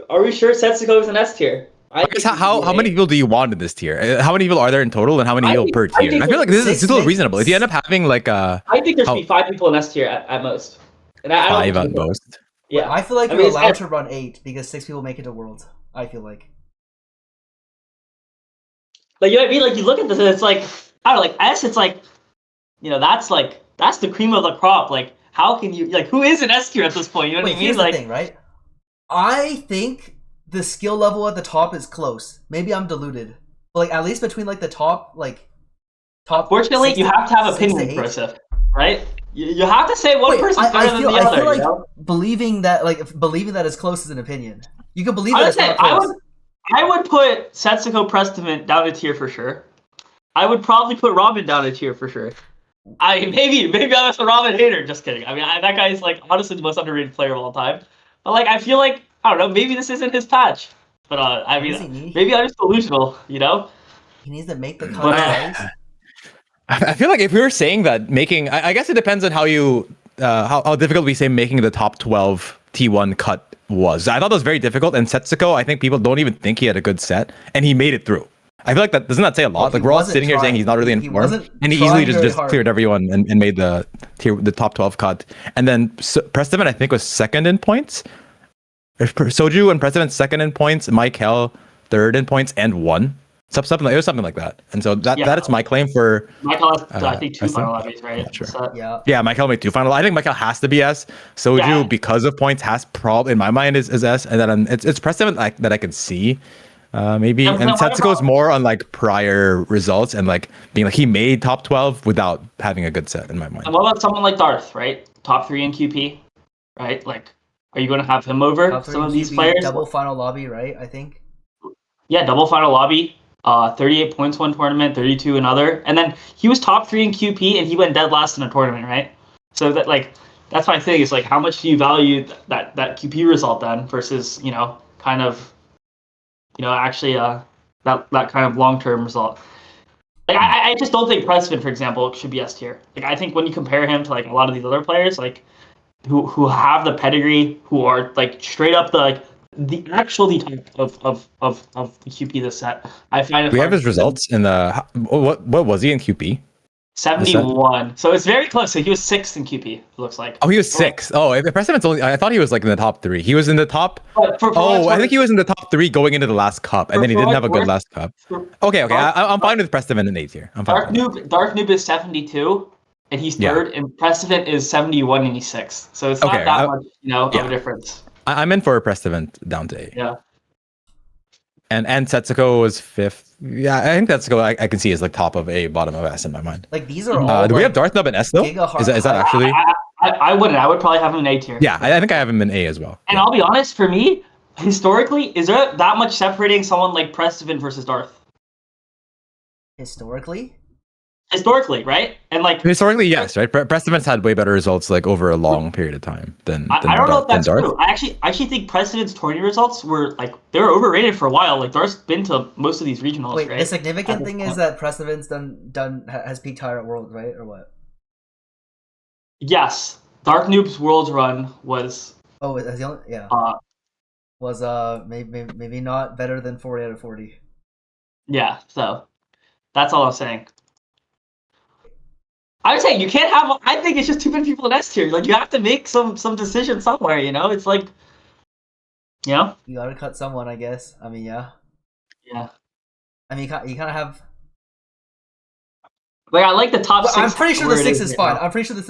are we sure Setsuko is an S tier? How many people do you want in this tier? How many people are there in total, and how many people per tier? I feel like this is still reasonable. If you end up having like I think there should be 5 people in S tier at most. And I 5 at most. Yeah, I feel like you're allowed to run 8 because 6 people make it to Worlds. I feel like. Like, you know what I mean? Like, you look at this and it's like, I don't know, like S. It's like, you know, that's the cream of the crop. Like, how can you who is an S tier at this point? You know what I mean? Here's the thing, right? I think the skill level at the top is close. Maybe I'm deluded. But like at least between like the top. Fortunately, you have to have opinions, Broseph, right? You have to say one person's better than the other. I feel like believing that is close is an opinion. You can believe that it's not close. I would put Setsuko Preston down a tier for sure. I would probably put Robin down a tier for sure. Maybe I'm a Robin hater. Just kidding. I mean, that guy is like honestly the most underrated player of all time. But like, I feel like I don't know. Maybe this isn't his patch. But I mean, maybe I'm just delusional. You know. He needs to make the cut. I feel like if we were saying that making, I guess it depends on how you how difficult we say making the top 12 T1 cut was. I thought it was very difficult. And Setsuko, I think people don't even think he had a good set, and he made it through. I feel like that doesn't that say a lot? Like we're all sitting here saying he's not really in form, and he easily just cleared everyone and made the top 12 cut. And then Preston, I think, was second in points. Soju and Preston second in points. Michael third in points and won. Something like, it was something like that. And so that is my claim for Michael has I think 2 final lobbies, right? Sure. So, yeah, Michael made 2 final. I think Michael has to be S. Soju because of points has probably in my mind is S, and then it's Preston that I can see maybe. And Setsuko's more on like prior results and like being like he made top 12 without having a good set in my mind. And what about someone like Darth, right? Top 3 in QP, right? Like, are you going to have him over some of these players? Double final lobby, right? I think. Yeah, double final lobby. 38 points one tournament, 32 another, and then he was top 3 in QP and he went dead last in a tournament, right? So that that's my thing is like how much do you value that QP result then versus kind of actually that kind of long-term result. Like I just don't think Precedent, for example, should be S tier. Like I think when you compare him to like a lot of these other players, like who have the pedigree, who are like straight up the actually top of the QP this set, I find it. We have his results in the what was he in QP? 71. So it's very close. So he was 6th in QP. It looks like. Oh, he was 6th. Oh, Precedent's only. I thought he was like in the top 3. He was in the top. I think he was in the top 3 going into the last cup, and then he didn't have a good last cup. Okay. I'm fine with Precedent in 8th here. I'm fine. Dark Noob is 72, and he's 3rd, and Precedent is 71, and he's 6th. So it's not that much, of a difference. I'm in for a Precedent down to 8. Yeah. And Setsuko was 5th. Yeah, I think Setsuko I can see is like top of A, bottom of S in my mind. Like these are all. Do we have Darth Nub in S though? Is that actually? I wouldn't. I would probably have him in A tier. Yeah, I think I have him in A as well. And I'll be honest, for me, historically, is there that much separating someone like Precedent versus Darth? Historically, right? And like historically, yes, right. Precedent's had way better results like over a long period of time than I don't know if that's true. I actually think Precedent's tourney results were like they were overrated for a while. Like Darth's been to most of these regionals. Wait, right? the significant thing is that Precedent's has peaked higher at Worlds, right, or what? Yes, Dark Noob's Worlds run was. Oh, is the only was maybe not better than 40 out of 40. Yeah, so that's all I'm saying. I'm saying you can't have. I think it's just too many people in S tier. Like you have to make some decision somewhere. It's like, you gotta cut someone, I guess. I mean, yeah. Yeah. I mean, you kind of have. Like I like the top 6. I'm pretty sure the 6 is fine. I'm pretty sure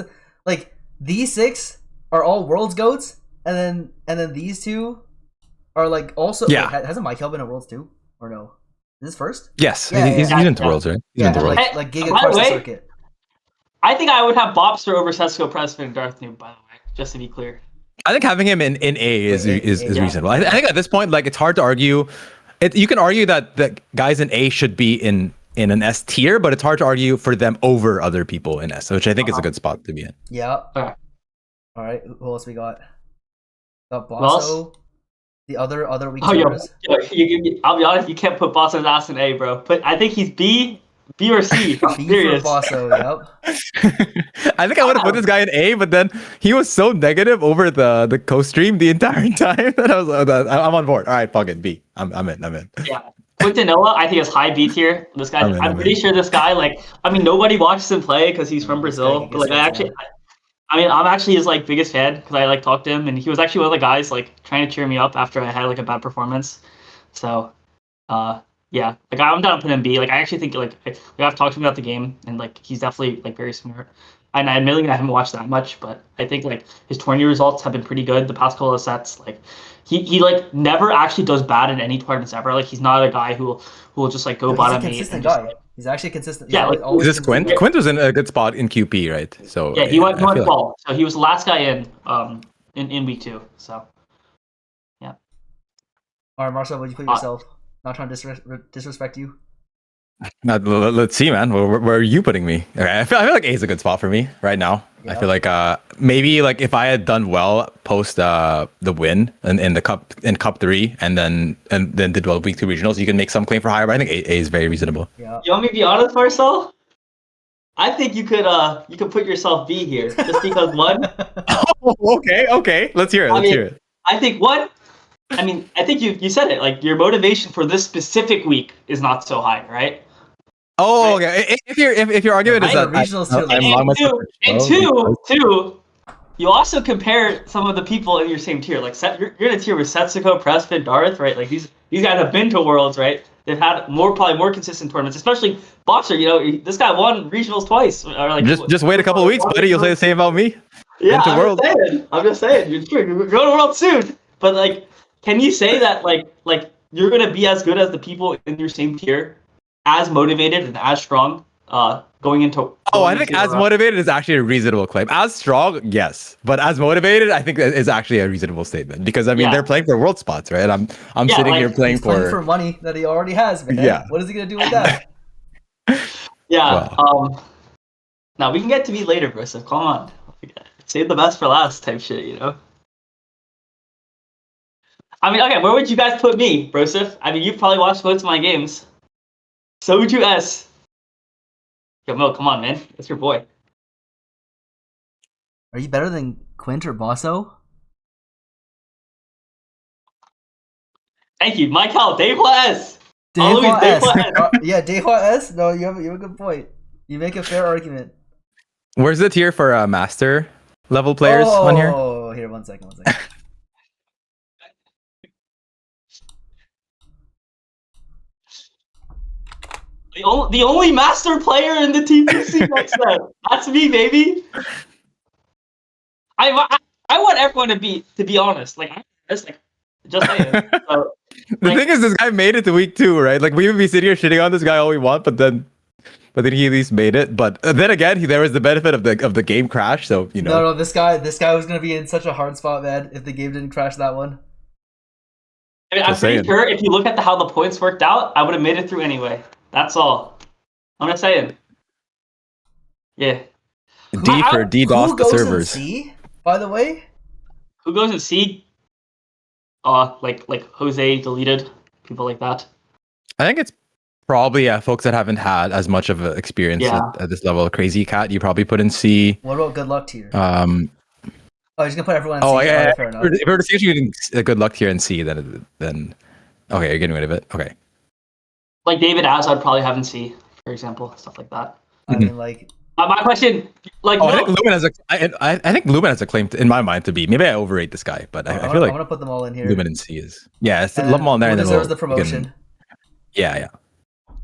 like these 6 are all Worlds goats, and then these 2 are like also. Yeah. Wait, hasn't Michael been in Worlds too, or no? Is this first? Yes, he's into Worlds, right? He's into Worlds. Like Giga across the circuit. I think I would have Bobster over Setsuko, Precedent, and Darth Noob, by the way, just to be clear. I think having him in A is reasonable. I think at this point, like it's hard to argue. You can argue that the guys in A should be in an S tier, but it's hard to argue for them over other people in S, which I think is a good spot to be in. Yeah. Okay. All right. Who else we got? Got Bosso. The other weak I'll be honest, you can't put Bosso's ass in A, bro. But I think he's B or C. B for Bosso, yep. I think I would have put this guy in A, but then he was so negative over the co-stream the entire time that I was I'm on board. All right, fuck it, B. I'm in. Yeah. Quintanoa, I think is high B tier. This guy, I'm pretty sure this guy, like, I mean, nobody watches him play because he's from Brazil. But like, I'm actually his like biggest fan because I like talked to him, and he was actually one of the guys like trying to cheer me up after I had like a bad performance. So, yeah, like I'm down to put him B. Like I actually think like I've talked to him about the game, and like he's definitely like very smart. And admittedly, I haven't watched that much, but I think like his tourney results have been pretty good the past couple of sets. Like he like never actually does bad in any tournaments ever. Like he's not a guy who will just like go bottom 8. He's a consistent guy. He's actually consistent. Yeah, like, is this Quint? Yeah. Quint was in a good spot in QP, right? So yeah, he went ball. So he was the last guy in week 2. So yeah. All right, Marcel, would you put yourself? Not trying to disrespect you. Let's see, man. Where are you putting me? Okay, I feel like A is a good spot for me right now. Yeah. I feel like maybe like if I had done well post the win in the cup 3 and then did well week 2 regionals, you can make some claim for higher. But I think A is very reasonable. Yeah. You want me to be honest, Marcel? I think you could put yourself B here just because one. Oh, okay. Let's hear it. I think one. I mean, I think you said it. Like your motivation for this specific week is not so high, right? Oh, okay. If your argument is that regionals two, you also compare some of the people in your same tier. Like you're in a tier with Setsuko, Prespin, Darth, right? Like these guys have been to Worlds, right? They've had probably more consistent tournaments, especially Boxer. This guy won regionals twice. Or like just wait a couple of weeks, buddy. You'll say the same about me. Yeah, I'm just saying. You're going to Worlds soon. But like, can you say that like you're gonna be as good as the people in your same tier, as motivated and as strong. Going into I think as motivated is actually a reasonable claim. As strong, yes, but as motivated, I think that is actually a reasonable statement because I mean they're playing for world spots, right? I'm sitting here playing for money that he already has, man. Yeah. What is he gonna do with that? Yeah. Now we can get to me later, Broseph. Come on, save the best for last type shit, you know. I mean, okay, where would you guys put me, Broseph? I mean, you've probably watched most of my games. So would you, S. Yo, Mo, come on, man. That's your boy. Are you better than Quint or Bosso? Thank you, Michael. Dehua S. Dehua S. S. Yeah, Dehua S. No, you have a good point. You make a fair argument. Where's the tier for master level players on here? Oh, here, one second. The only master player in the TPC next set. That's me, baby. I want everyone to be honest. Like, just saying. So, the thing is, this guy made it to week 2, right? Like, we would be sitting here shitting on this guy all we want, but then he at least made it. But then again, there was the benefit of the game crash, so you know. No, this guy was gonna be in such a hard spot, man. If the game didn't crash that one. I mean, I'm pretty sure if you look at how the points worked out, I would have made it through anyway. That's all. I'm just saying. Yeah. D for DDoS the servers. C, by the way. Who goes in C? Like Jose deleted, people like that. I think it's probably folks that haven't had as much of an experience at this level. Crazy Cat, you probably put in C. What about good luck tier? Oh, he's gonna put everyone in C. Yeah. Fair enough. If we were to see you a good luck tier in C, then okay, you're getting rid of it. Okay. Like David Az, I'd probably have in C, for example, stuff like that. I mean, like. My question, like, I think Lumen has I think Lumen has a claim in my mind to be. Maybe I overrate this guy, but I feel like I'm gonna put them all in here. Lumen and C is love them all in there. Who and deserves the promotion? Yeah.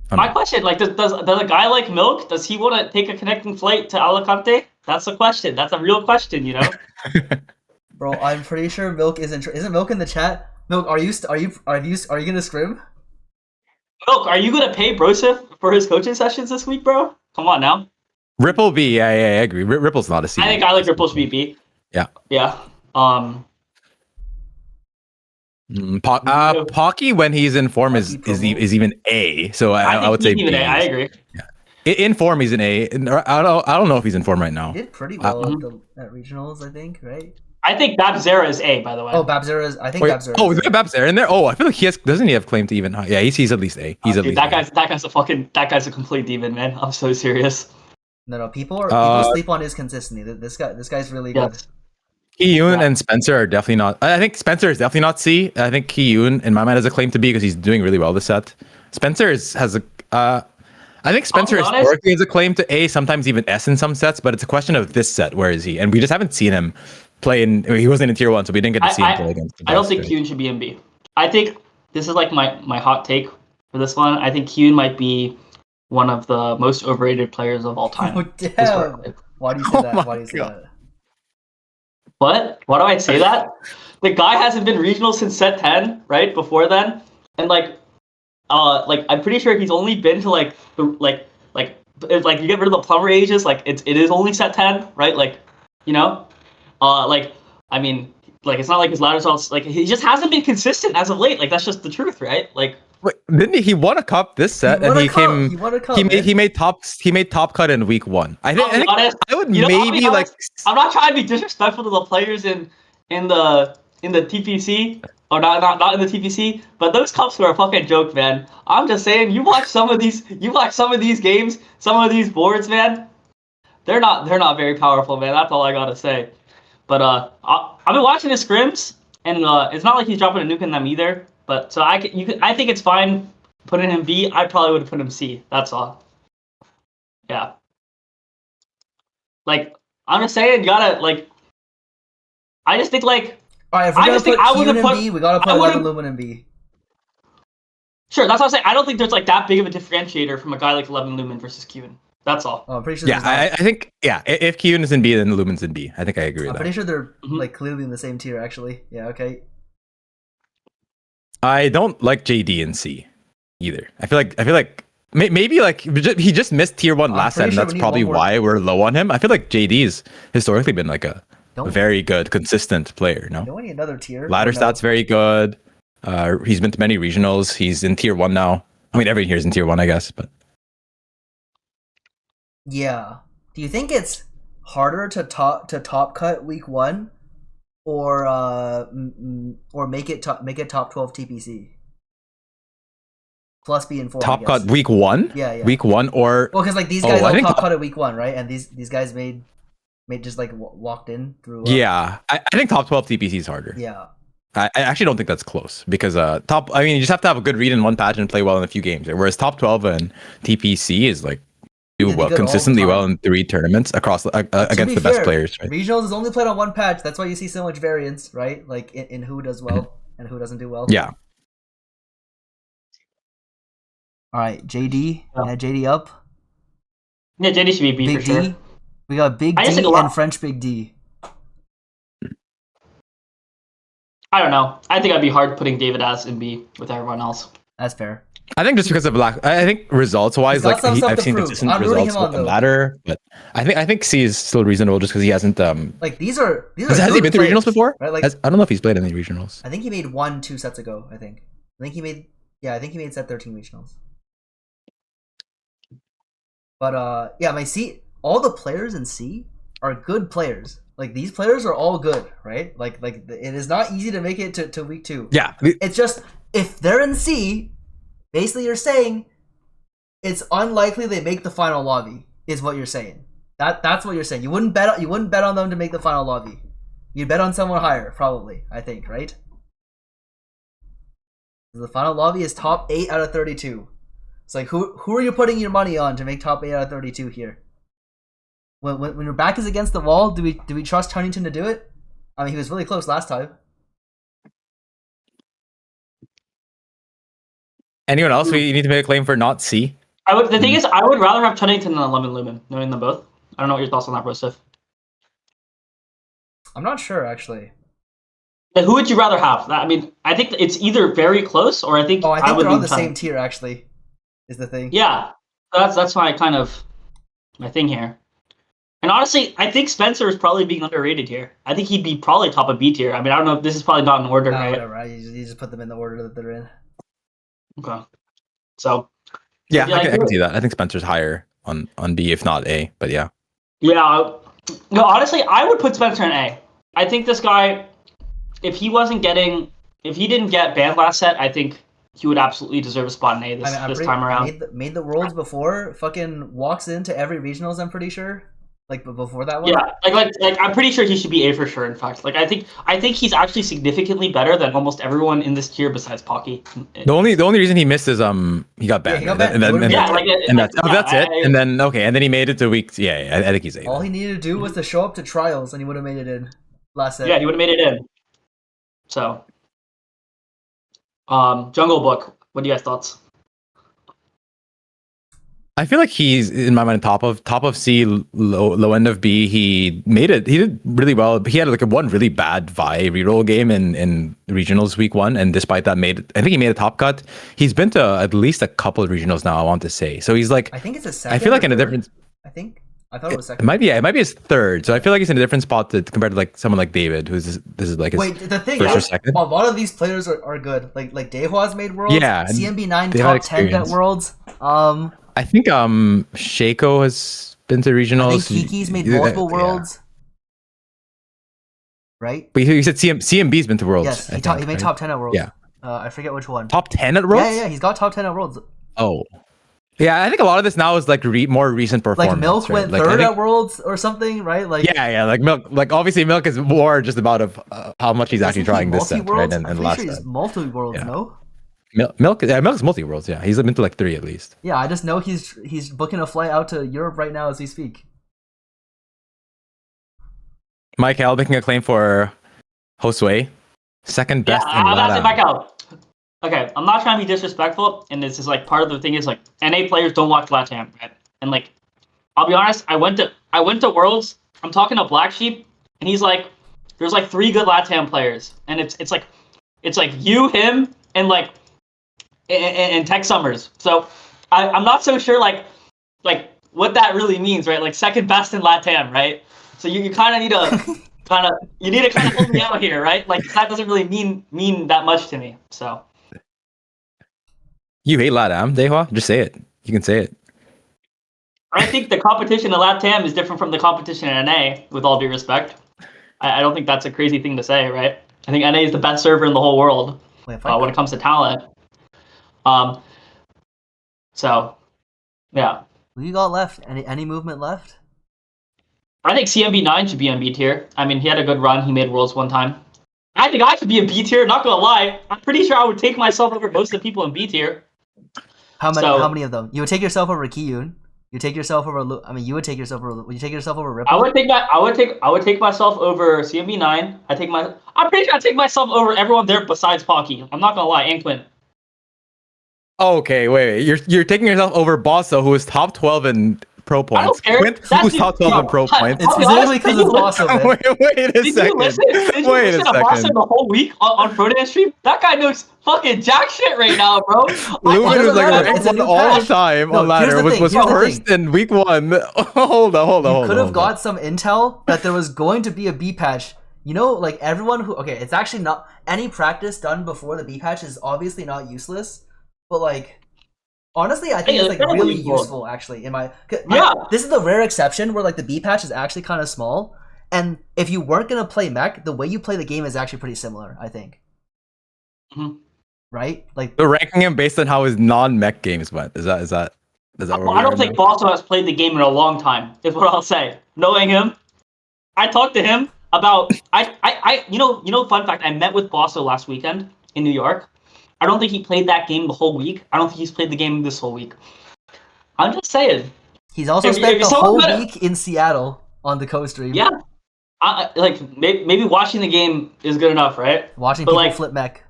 My question, like, does a guy like Milk, does he want to take a connecting flight to Alicante? That's a question. That's a real question, you know. Bro, I'm pretty sure Milk isn't Milk in the chat? Milk, are you gonna scrim? Milk, are you gonna pay Broseph for his coaching sessions this week, bro? Come on now. Ripple B, yeah, I agree. Ripple's not a C. I think I like Ripple to be B. Yeah. Pocky when he's in form is even A. So I would say even B. A. I agree. Yeah. In form he's an A. I don't know if he's in form right now. He did pretty well at regionals, I think, right? I think Babzera is A, by the way. Oh, Babzera is. I think Babzera. Oh, is there Babzera in there? Oh, I feel like doesn't he have claim to even high? Yeah, he's at least A. He's at least that guy's a complete demon, man. I'm so serious. No, people sleep on his consistency. This guy's really good. Ki-Yoon and Spencer are definitely not. I think Spencer is definitely not C. I think Ki-Yoon in my mind has a claim to B because he's doing really well this set. Spencer has a. I think Spencer historically has a claim to A, sometimes even S in some sets, but it's a question of this set. Where is he? And we just haven't seen him play in. He wasn't in tier 1, so we didn't get to see him play against. I don't think Ki-Yoon should be in B. I think this is like my hot take for this one. I think Ki-Yoon might be one of the most overrated players of all time. Oh, damn. Why do you say that? Why do you say that? What? Why do I say that? The guy hasn't been regional since set 10, right? Before then, and I'm pretty sure he's only been to like you get rid of the plumber ages, like it is only set 10, right? Like, you know, I mean, like it's not like his ladders all like he just hasn't been consistent as of late. Like that's just the truth, right? Like. Wait, didn't he won a cup this set and he won a cup, he made top cut in week 1. I think I would maybe like I'm not trying to be disrespectful to the players in the TPC or not in the TPC, but those cups were a fucking joke, man. I'm just saying, you watch some of these games, some of these boards, man. They're not very powerful, man. That's all I gotta say. But I've been watching his scrims, and it's not like he's dropping a nuke in them either. But so I think it's fine putting him B. I probably would have put him C. That's all. Yeah. Like I'm just saying, you gotta like. I just think like. All right, if we're gonna put Ki-Yoon in B, we gotta put 11 Lumen in B. Sure, that's what I'm saying. I don't think there's like that big of a differentiator from a guy like 11 Lumen versus Ki-Yoon. That's all. Oh, I'm pretty sure. Yeah, I think if Ki-Yoon is in B, then Lumen's in B. I think I agree with that. I'm pretty sure they're like clearly in the same tier, actually. Yeah. Okay. I don't like JD and C either. I feel like maybe like he just missed tier 1 last set, and sure that's probably why we're low on him. I feel like JD's historically been like a very good, consistent player. No, don't we need another tier. Ladder stats very good. He's been to many regionals. He's in tier 1 now. I mean, everyone here is in tier 1, I guess. But yeah, do you think it's harder to top cut week 1, or make it top 12 TPC plus B and 4? Top cut week 1. Yeah. Week 1 or well, because like these guys all top cut at week 1, right? And these guys made just like walked in through. Yeah, I think top 12 TPC is harder. Yeah. I actually don't think that's close because you just have to have a good read in one patch and play well in a few games. Whereas top 12 and TPC is like do well consistently well in 3 tournaments across against the best players. Right? Regionals is only played on 1 patch. That's why you see so much variance, right? Like in who does well and who doesn't do well. Yeah. All right, JD. Yeah, JD up. Yeah, JD should be B Big for sure. D. We got Big D and French Big D. I don't know. I think I'd be hard putting David as in B with everyone else. That's fair. I think just because of I think results-wise, like I've seen consistent results with the ladder, but I think C is still reasonable just because he hasn't like these are has he been to regionals before? Right? Like, I don't know if he's played any regionals. I think he made 2 sets ago. I think he made set 13 regionals. But yeah, my C, all the players in C are good players. Like these players are all good, right? Like it is not easy to make it to week 2. Yeah, it's just if they're in C, basically you're saying it's unlikely they make the final lobby. Is what you're saying. That's what you're saying. You wouldn't bet on them to make the final lobby. You'd bet on someone higher, probably. I think, right? The final lobby is top 8 out of 32. It's like who are you putting your money on to make top 8 out of 32 here? When your back is against the wall, do we trust Huntington to do it? I mean, he was really close last time. Anyone else we need to make a claim for not C? The thing is, I would rather have Huntington than Lemon Lumen, knowing them both. I don't know what your thoughts on that, Broseph. I'm not sure, actually. Like, who would you rather have? I mean, I think it's either very close, or I think they're on the same tier, actually, is the thing. Yeah, that's my my thing here. And honestly, I think Spencer is probably being underrated here. I think he'd be probably top of B tier. I mean, I don't know if this is probably not in order, right? Whatever. You just put them in the order that they're in. Okay. So. Yeah, I can see that. I think Spencer's higher on B, if not A. But yeah. Yeah. No, honestly, I would put Spencer in A. I think this guy, if he didn't get banned last set, I think he would absolutely deserve a spot in A this time around. Made the worlds before. Fucking walks into every regionals. I'm pretty sure. Like before that one. Yeah, like I'm pretty sure he should be A for sure. In fact, like I think he's actually significantly better than almost everyone in this tier besides Pocky. The only reason he missed is he got banned. Yeah, that's it. And then he made it to week. Yeah, I think he's A. All he needed to do was to show up to trials, and he would have made it in last set. Yeah, he would have made it in. So, Jungle Book. What do you guys thoughts? I feel like he's in my mind top of C, low end of B. He made it. He did really well. He had like one really bad Vi reroll game in regionals week 1, and despite that, I think he made a top cut. He's been to at least a couple of regionals now, I want to say. So he's like, I think it's a second. I feel like in a different. I thought it was second. It might be his third. So I feel like he's in a different spot compared to like someone like David, this is like his the thing first is, or second. A lot of these players are good. Like Dehua's made worlds. Yeah, CMB9 top 10 at worlds. I think Shaco has been to regionals. I think Kiki's made multiple worlds. Right? But you said CMB's been to worlds. Yes, he made top 10 at worlds. Yeah. I forget which one. Top 10 at worlds? Yeah, he's got top 10 at worlds. Oh. Yeah, I think a lot of this now is like more recent performance. Like Milk went third at worlds or something, right? Like like Milk. Like obviously Milk is more just about how much he's actually trying this set, right? And last set. Multi worlds, no? Milk's multi worlds. Yeah, he's been to like 3 at least. Yeah, I just know he's booking a flight out to Europe right now as we speak. Michael making a claim for Josue, second best in LATAM. Okay, I'm not trying to be disrespectful, and this is like part of the thing is like NA players don't watch LATAM, right? And like, I'll be honest, I went to Worlds. I'm talking to Black Sheep, and he's like, there's like 3 good LATAM players, and it's like you, him, like in tech summers. So I'm not so sure like what that really means, right? Like second best in LATAM, right? So you kind of need to kind of help me out here, right? Like that doesn't really mean that much to me. So you hate LATAM, Dehua? Just say it. You can say it. I think the competition in LATAM is different from the competition in NA, with all due respect. I don't think that's a crazy thing to say, right? I think NA is the best server in the whole world when it comes to talent. So, yeah. Who you got left? Any movement left? I think CMB9 should be on B tier. I mean, he had a good run. He made Worlds one time. I think I should be in B tier, not gonna lie. I'm pretty sure I would take myself over most of the people in B tier. How many of them? You would take yourself over Kiyun. You take yourself over. I mean, you would take yourself over. Would you take yourself over Ripple? I would take myself over CMB9. I'm pretty sure I'd take myself over everyone there besides Pocky. I'm not gonna lie, and Quinn. Okay, wait. You're taking yourself over Bosso, who is top 12 in pro points. I don't care. Quint, who's top 12 in pro points. It's specifically because it's Bosso, man. Wait a second. Did you listen to Bosso the whole week on Frodan stream? That guy knows fucking jack shit right now, bro. Lumen was like ranked one all the time on ladder. Was first in week 1. Hold on. You could have got some intel that there was going to be a B patch. You know, like everyone who it's actually not any practice done before the B patch is obviously not useless, but like honestly, I think it's like really useful actually. This is the rare exception where like the B patch is actually kind of small, and if you weren't gonna play Mech, the way you play the game is actually pretty similar. I think. Mm-hmm. Right? Like they're ranking him based on how his non-Mech games went. Is that? I don't think Bosso has played the game in a long time. Is what I'll say. Knowing him, I talked to him about fun fact. I met with Bosso last weekend in New York. I don't think he played that game the whole week. I don't think he's played the game this whole week. I'm just saying. He's also spent the whole week in Seattle on the co-stream. Yeah. Maybe watching the game is good enough, right? Watching people flip Mech.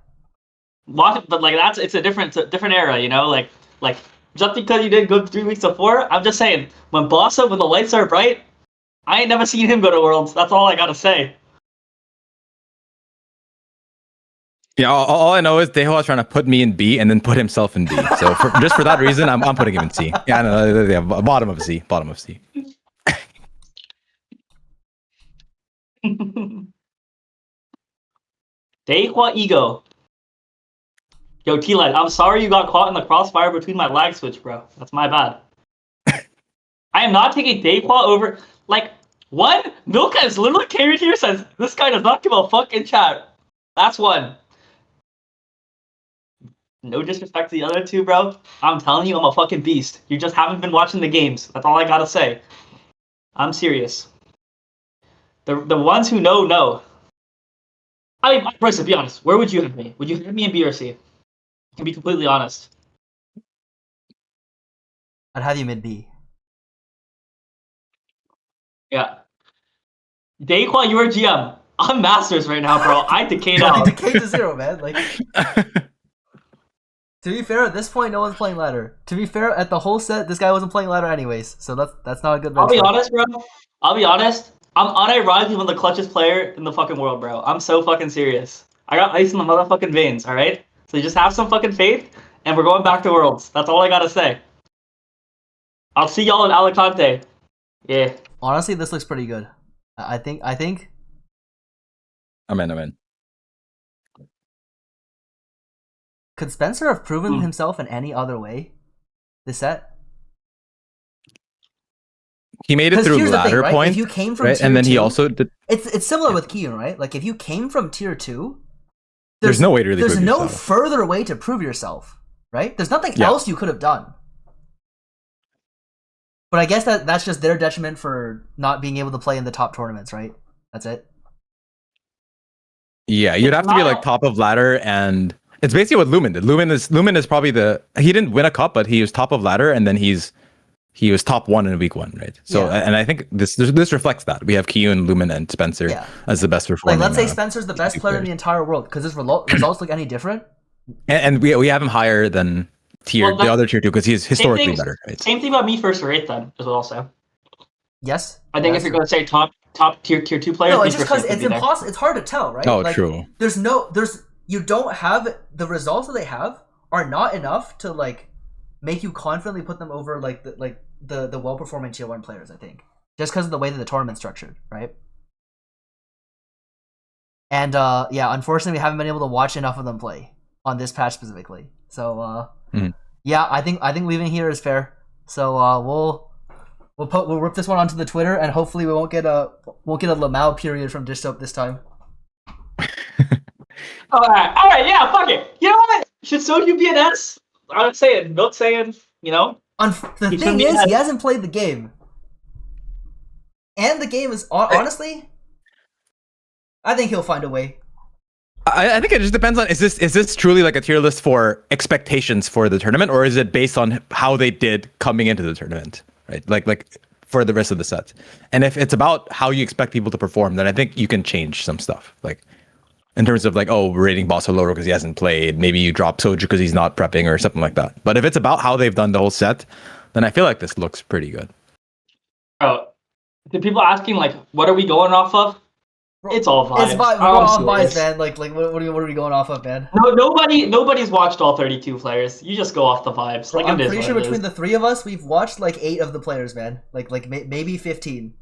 It's a different era, you know? Like just because you did good 3 weeks before, I'm just saying, when the lights are bright, I ain't never seen him go to Worlds. That's all I gotta say. Yeah, all I know is Dehua is trying to put me in B and then put himself in B. So just for that reason, I'm putting him in C. Yeah, no, bottom of C. Bottom of C. Dehua ego. Yo, T-Light, I'm sorry you got caught in the crossfire between my lag switch, bro. That's my bad. I am not taking Dehua over. Like, one, Milka is literally carried here, says this guy does not give a fuck in chat. That's one. No disrespect to the other two, bro. I'm telling you, I'm a fucking beast. You just haven't been watching the games. That's all I gotta say. I'm serious. The ones who know. I mean, Bryce, to be honest, where would you have me? Would you have me in B or C? I can be completely honest. I'd have you mid B. Yeah. Dehua, you're GM. I'm Masters right now, bro. I decayed out. I decayed to 0, man. Like. To be fair, at this point, no one's playing ladder. To be fair, at the whole set, this guy wasn't playing ladder anyways, so that's not a good. I'll be honest, bro. I'll be honest. I'm unironically one of the clutchest player in the fucking world, bro. I'm so fucking serious. I got ice in the motherfucking veins, all right? So you just have some fucking faith, and we're going back to Worlds. That's all I gotta say. I'll see y'all in Alicante. Yeah. Honestly, this looks pretty good. I think. I'm in. Could Spencer have proven himself in any other way this set? He made it through ladder right? points, if you came from right? tier And then 2, he also did. It's similar with Kiyun, right? Like if you came from tier 2, there's no way to really. There's prove no yourself. further way to prove yourself, right? There's nothing else you could have done. But I guess that's just their detriment for not being able to play in the top tournaments, right? That's it. Yeah, you'd have to be like top of ladder, and it's basically what Lumen did. Lumen is probably he didn't win a cup, but he was top of ladder, and then he was top 1 in week 1, right? So, and I think this reflects that. We have Kiyun, Lumen, and Spencer as the best performing. Like, let's say Spencer's the best player in the entire world, because his results look any different. And we have him higher than the other tier 2, because he's historically better. Right? Same thing about me first or 8th then, is what I'll say. Yes. I think if you're going to say top tier 2 player, no, it's just because it's impossible. It's hard to tell, right? Oh, like, true. you don't have the results that they have are not enough to like make you confidently put them over like the well performing tier 1 players, I think. Just because of the way that the tournament's structured, right? And yeah, unfortunately we haven't been able to watch enough of them play on this patch specifically. So yeah, I think leaving here is fair. So we'll rip this one onto the Twitter, and hopefully we won't get a Lamau period from Dish Soap this time. All right, yeah, fuck it. You know what? Should Soju be an S? I'm saying, not saying, you know. The thing is, he hasn't played the game, and the game is honestly, I think he'll find a way. I think it just depends on is this truly like a tier list for expectations for the tournament, or is it based on how they did coming into the tournament, right? Like for the rest of the set. And if it's about how you expect people to perform, then I think you can change some stuff. Like in terms of like, oh, we're rating Bosso lower because he hasn't played. Maybe you drop Soju because he's not prepping or something like that. But if it's about how they've done the whole set, then I feel like this looks pretty good. Oh, the people asking like, what are we going off of? It's all vibes. It's vibes. We're going off vibes, man. Like what are we going off of, man? No, nobody's watched all 32 players. You just go off the vibes. Bro, I'm pretty sure between the three of us, we've watched like 8 of the players, man. Like maybe 15.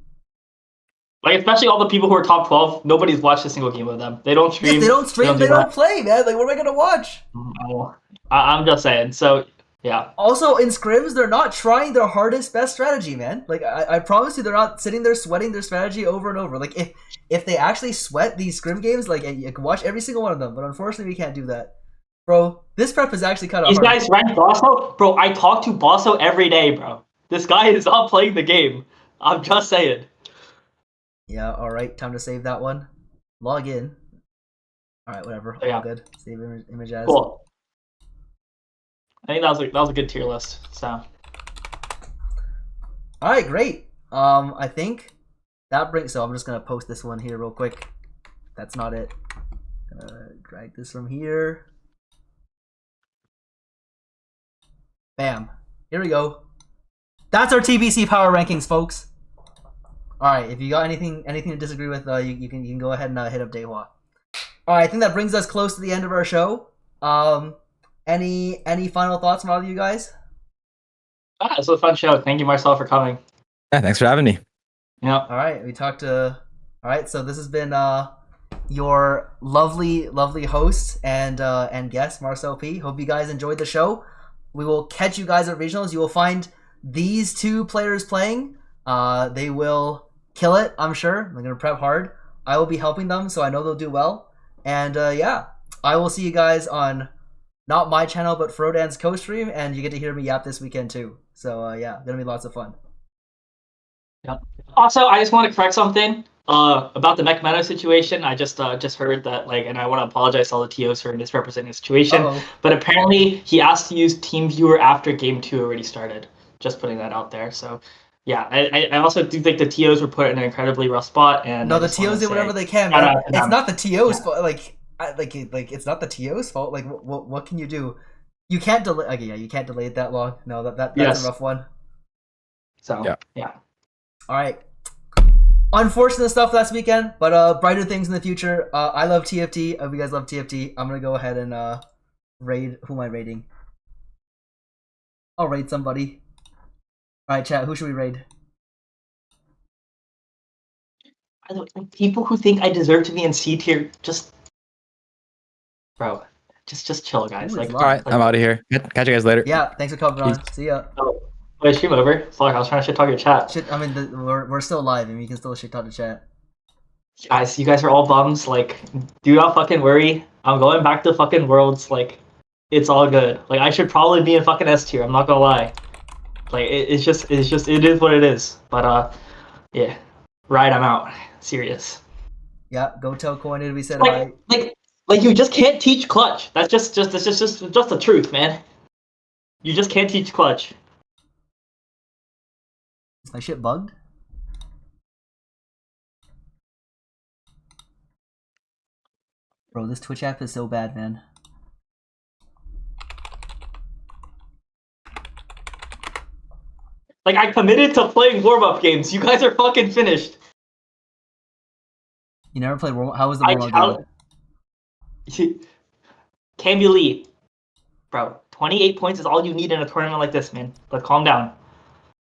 Like especially all the people who are top 12, nobody's watched a single game of them. They don't stream. If they don't stream. They don't play, man. Like what am I gonna watch? I'm just saying. So yeah. Also in scrims, they're not trying their hardest best strategy, man. Like I promise you, they're not sitting there sweating their strategy over and over. Like if they actually sweat these scrim games, like you can watch every single one of them. But unfortunately, we can't do that, bro. This prep is actually kind of hard. These guys rank Bosso, bro. I talk to Bosso every day, bro. This guy is not playing the game. I'm just saying. Yeah. All right. Time to save that one. Log in. All right. Whatever. Yeah. All good. Save image as. Cool. I think that was a good tier list. So. All right. Great. I think that brings. So I'm just gonna post this one here real quick. That's not it. Gonna drag this from here. Bam. Here we go. That's our TPC Power rankings, folks. All right. If you got anything to disagree with, you can go ahead and hit up Dehua. All right. I think that brings us close to the end of our show. Any final thoughts from all of you guys? This was a fun show. Thank you, Marcel, for coming. Yeah, thanks for having me. Yeah. All right, we talked to. All right, so this has been your lovely host and guest Marcel P. Hope you guys enjoyed the show. We will catch you guys at regionals. You will find these 2 players playing. They will kill it, I'm sure. They're gonna prep hard. I will be helping them, so I know they'll do well. And yeah, I will see you guys on not my channel, but Frodan's co-stream, and you get to hear me yap this weekend too. So yeah, gonna be lots of fun. Yeah. Also, I just want to correct something about the Mech meta situation. I just heard that, like, and I want to apologize to all the TOs for misrepresenting the situation. But apparently, he asked to use TeamViewer after Game 2 already started. Just putting that out there. So yeah, I also do think the TOs were put in an incredibly rough spot. And no, the TOs did whatever they can, man. It's not the TOs' fault. Like it's not the TO's fault. Like what can you do? You can't delay. Okay, yeah, you can't delay it that long. No, that's a rough one. So yeah. All right. Unfortunate stuff last weekend, but brighter things in the future. I love TFT. I hope you guys love TFT. I'm gonna go ahead and raid. Who am I raiding? I'll raid somebody. All right, chat. Who should we raid? People who think I deserve to be in C tier, just bro, just chill, guys. Ooh, like, All right, I'm out of here. Catch you guys later. Yeah, thanks for coming on. See ya. Wait, stream over. Sorry, I was trying to shit talk your chat. Shit, I mean, we're still live, and we can still shit talk the chat. Guys, you guys are all bums. Like, do not fucking worry. I'm going back to fucking Worlds. Like, it's all good. Like, I should probably be in fucking S tier. I'm not gonna lie. Like, it is what it is. But yeah, right. I'm out. Serious. Yeah, go tell Coined we said hi. Like you just can't teach clutch. That's just the truth, man. You just can't teach clutch. Is my shit bugged? Bro, this Twitch app is so bad, man. Like, I committed to playing warm-up games. You guys are fucking finished. You never played warm-up? How was the warm-up game? Camby Lee. Bro, 28 points is all you need in a tournament like this, man. But calm down.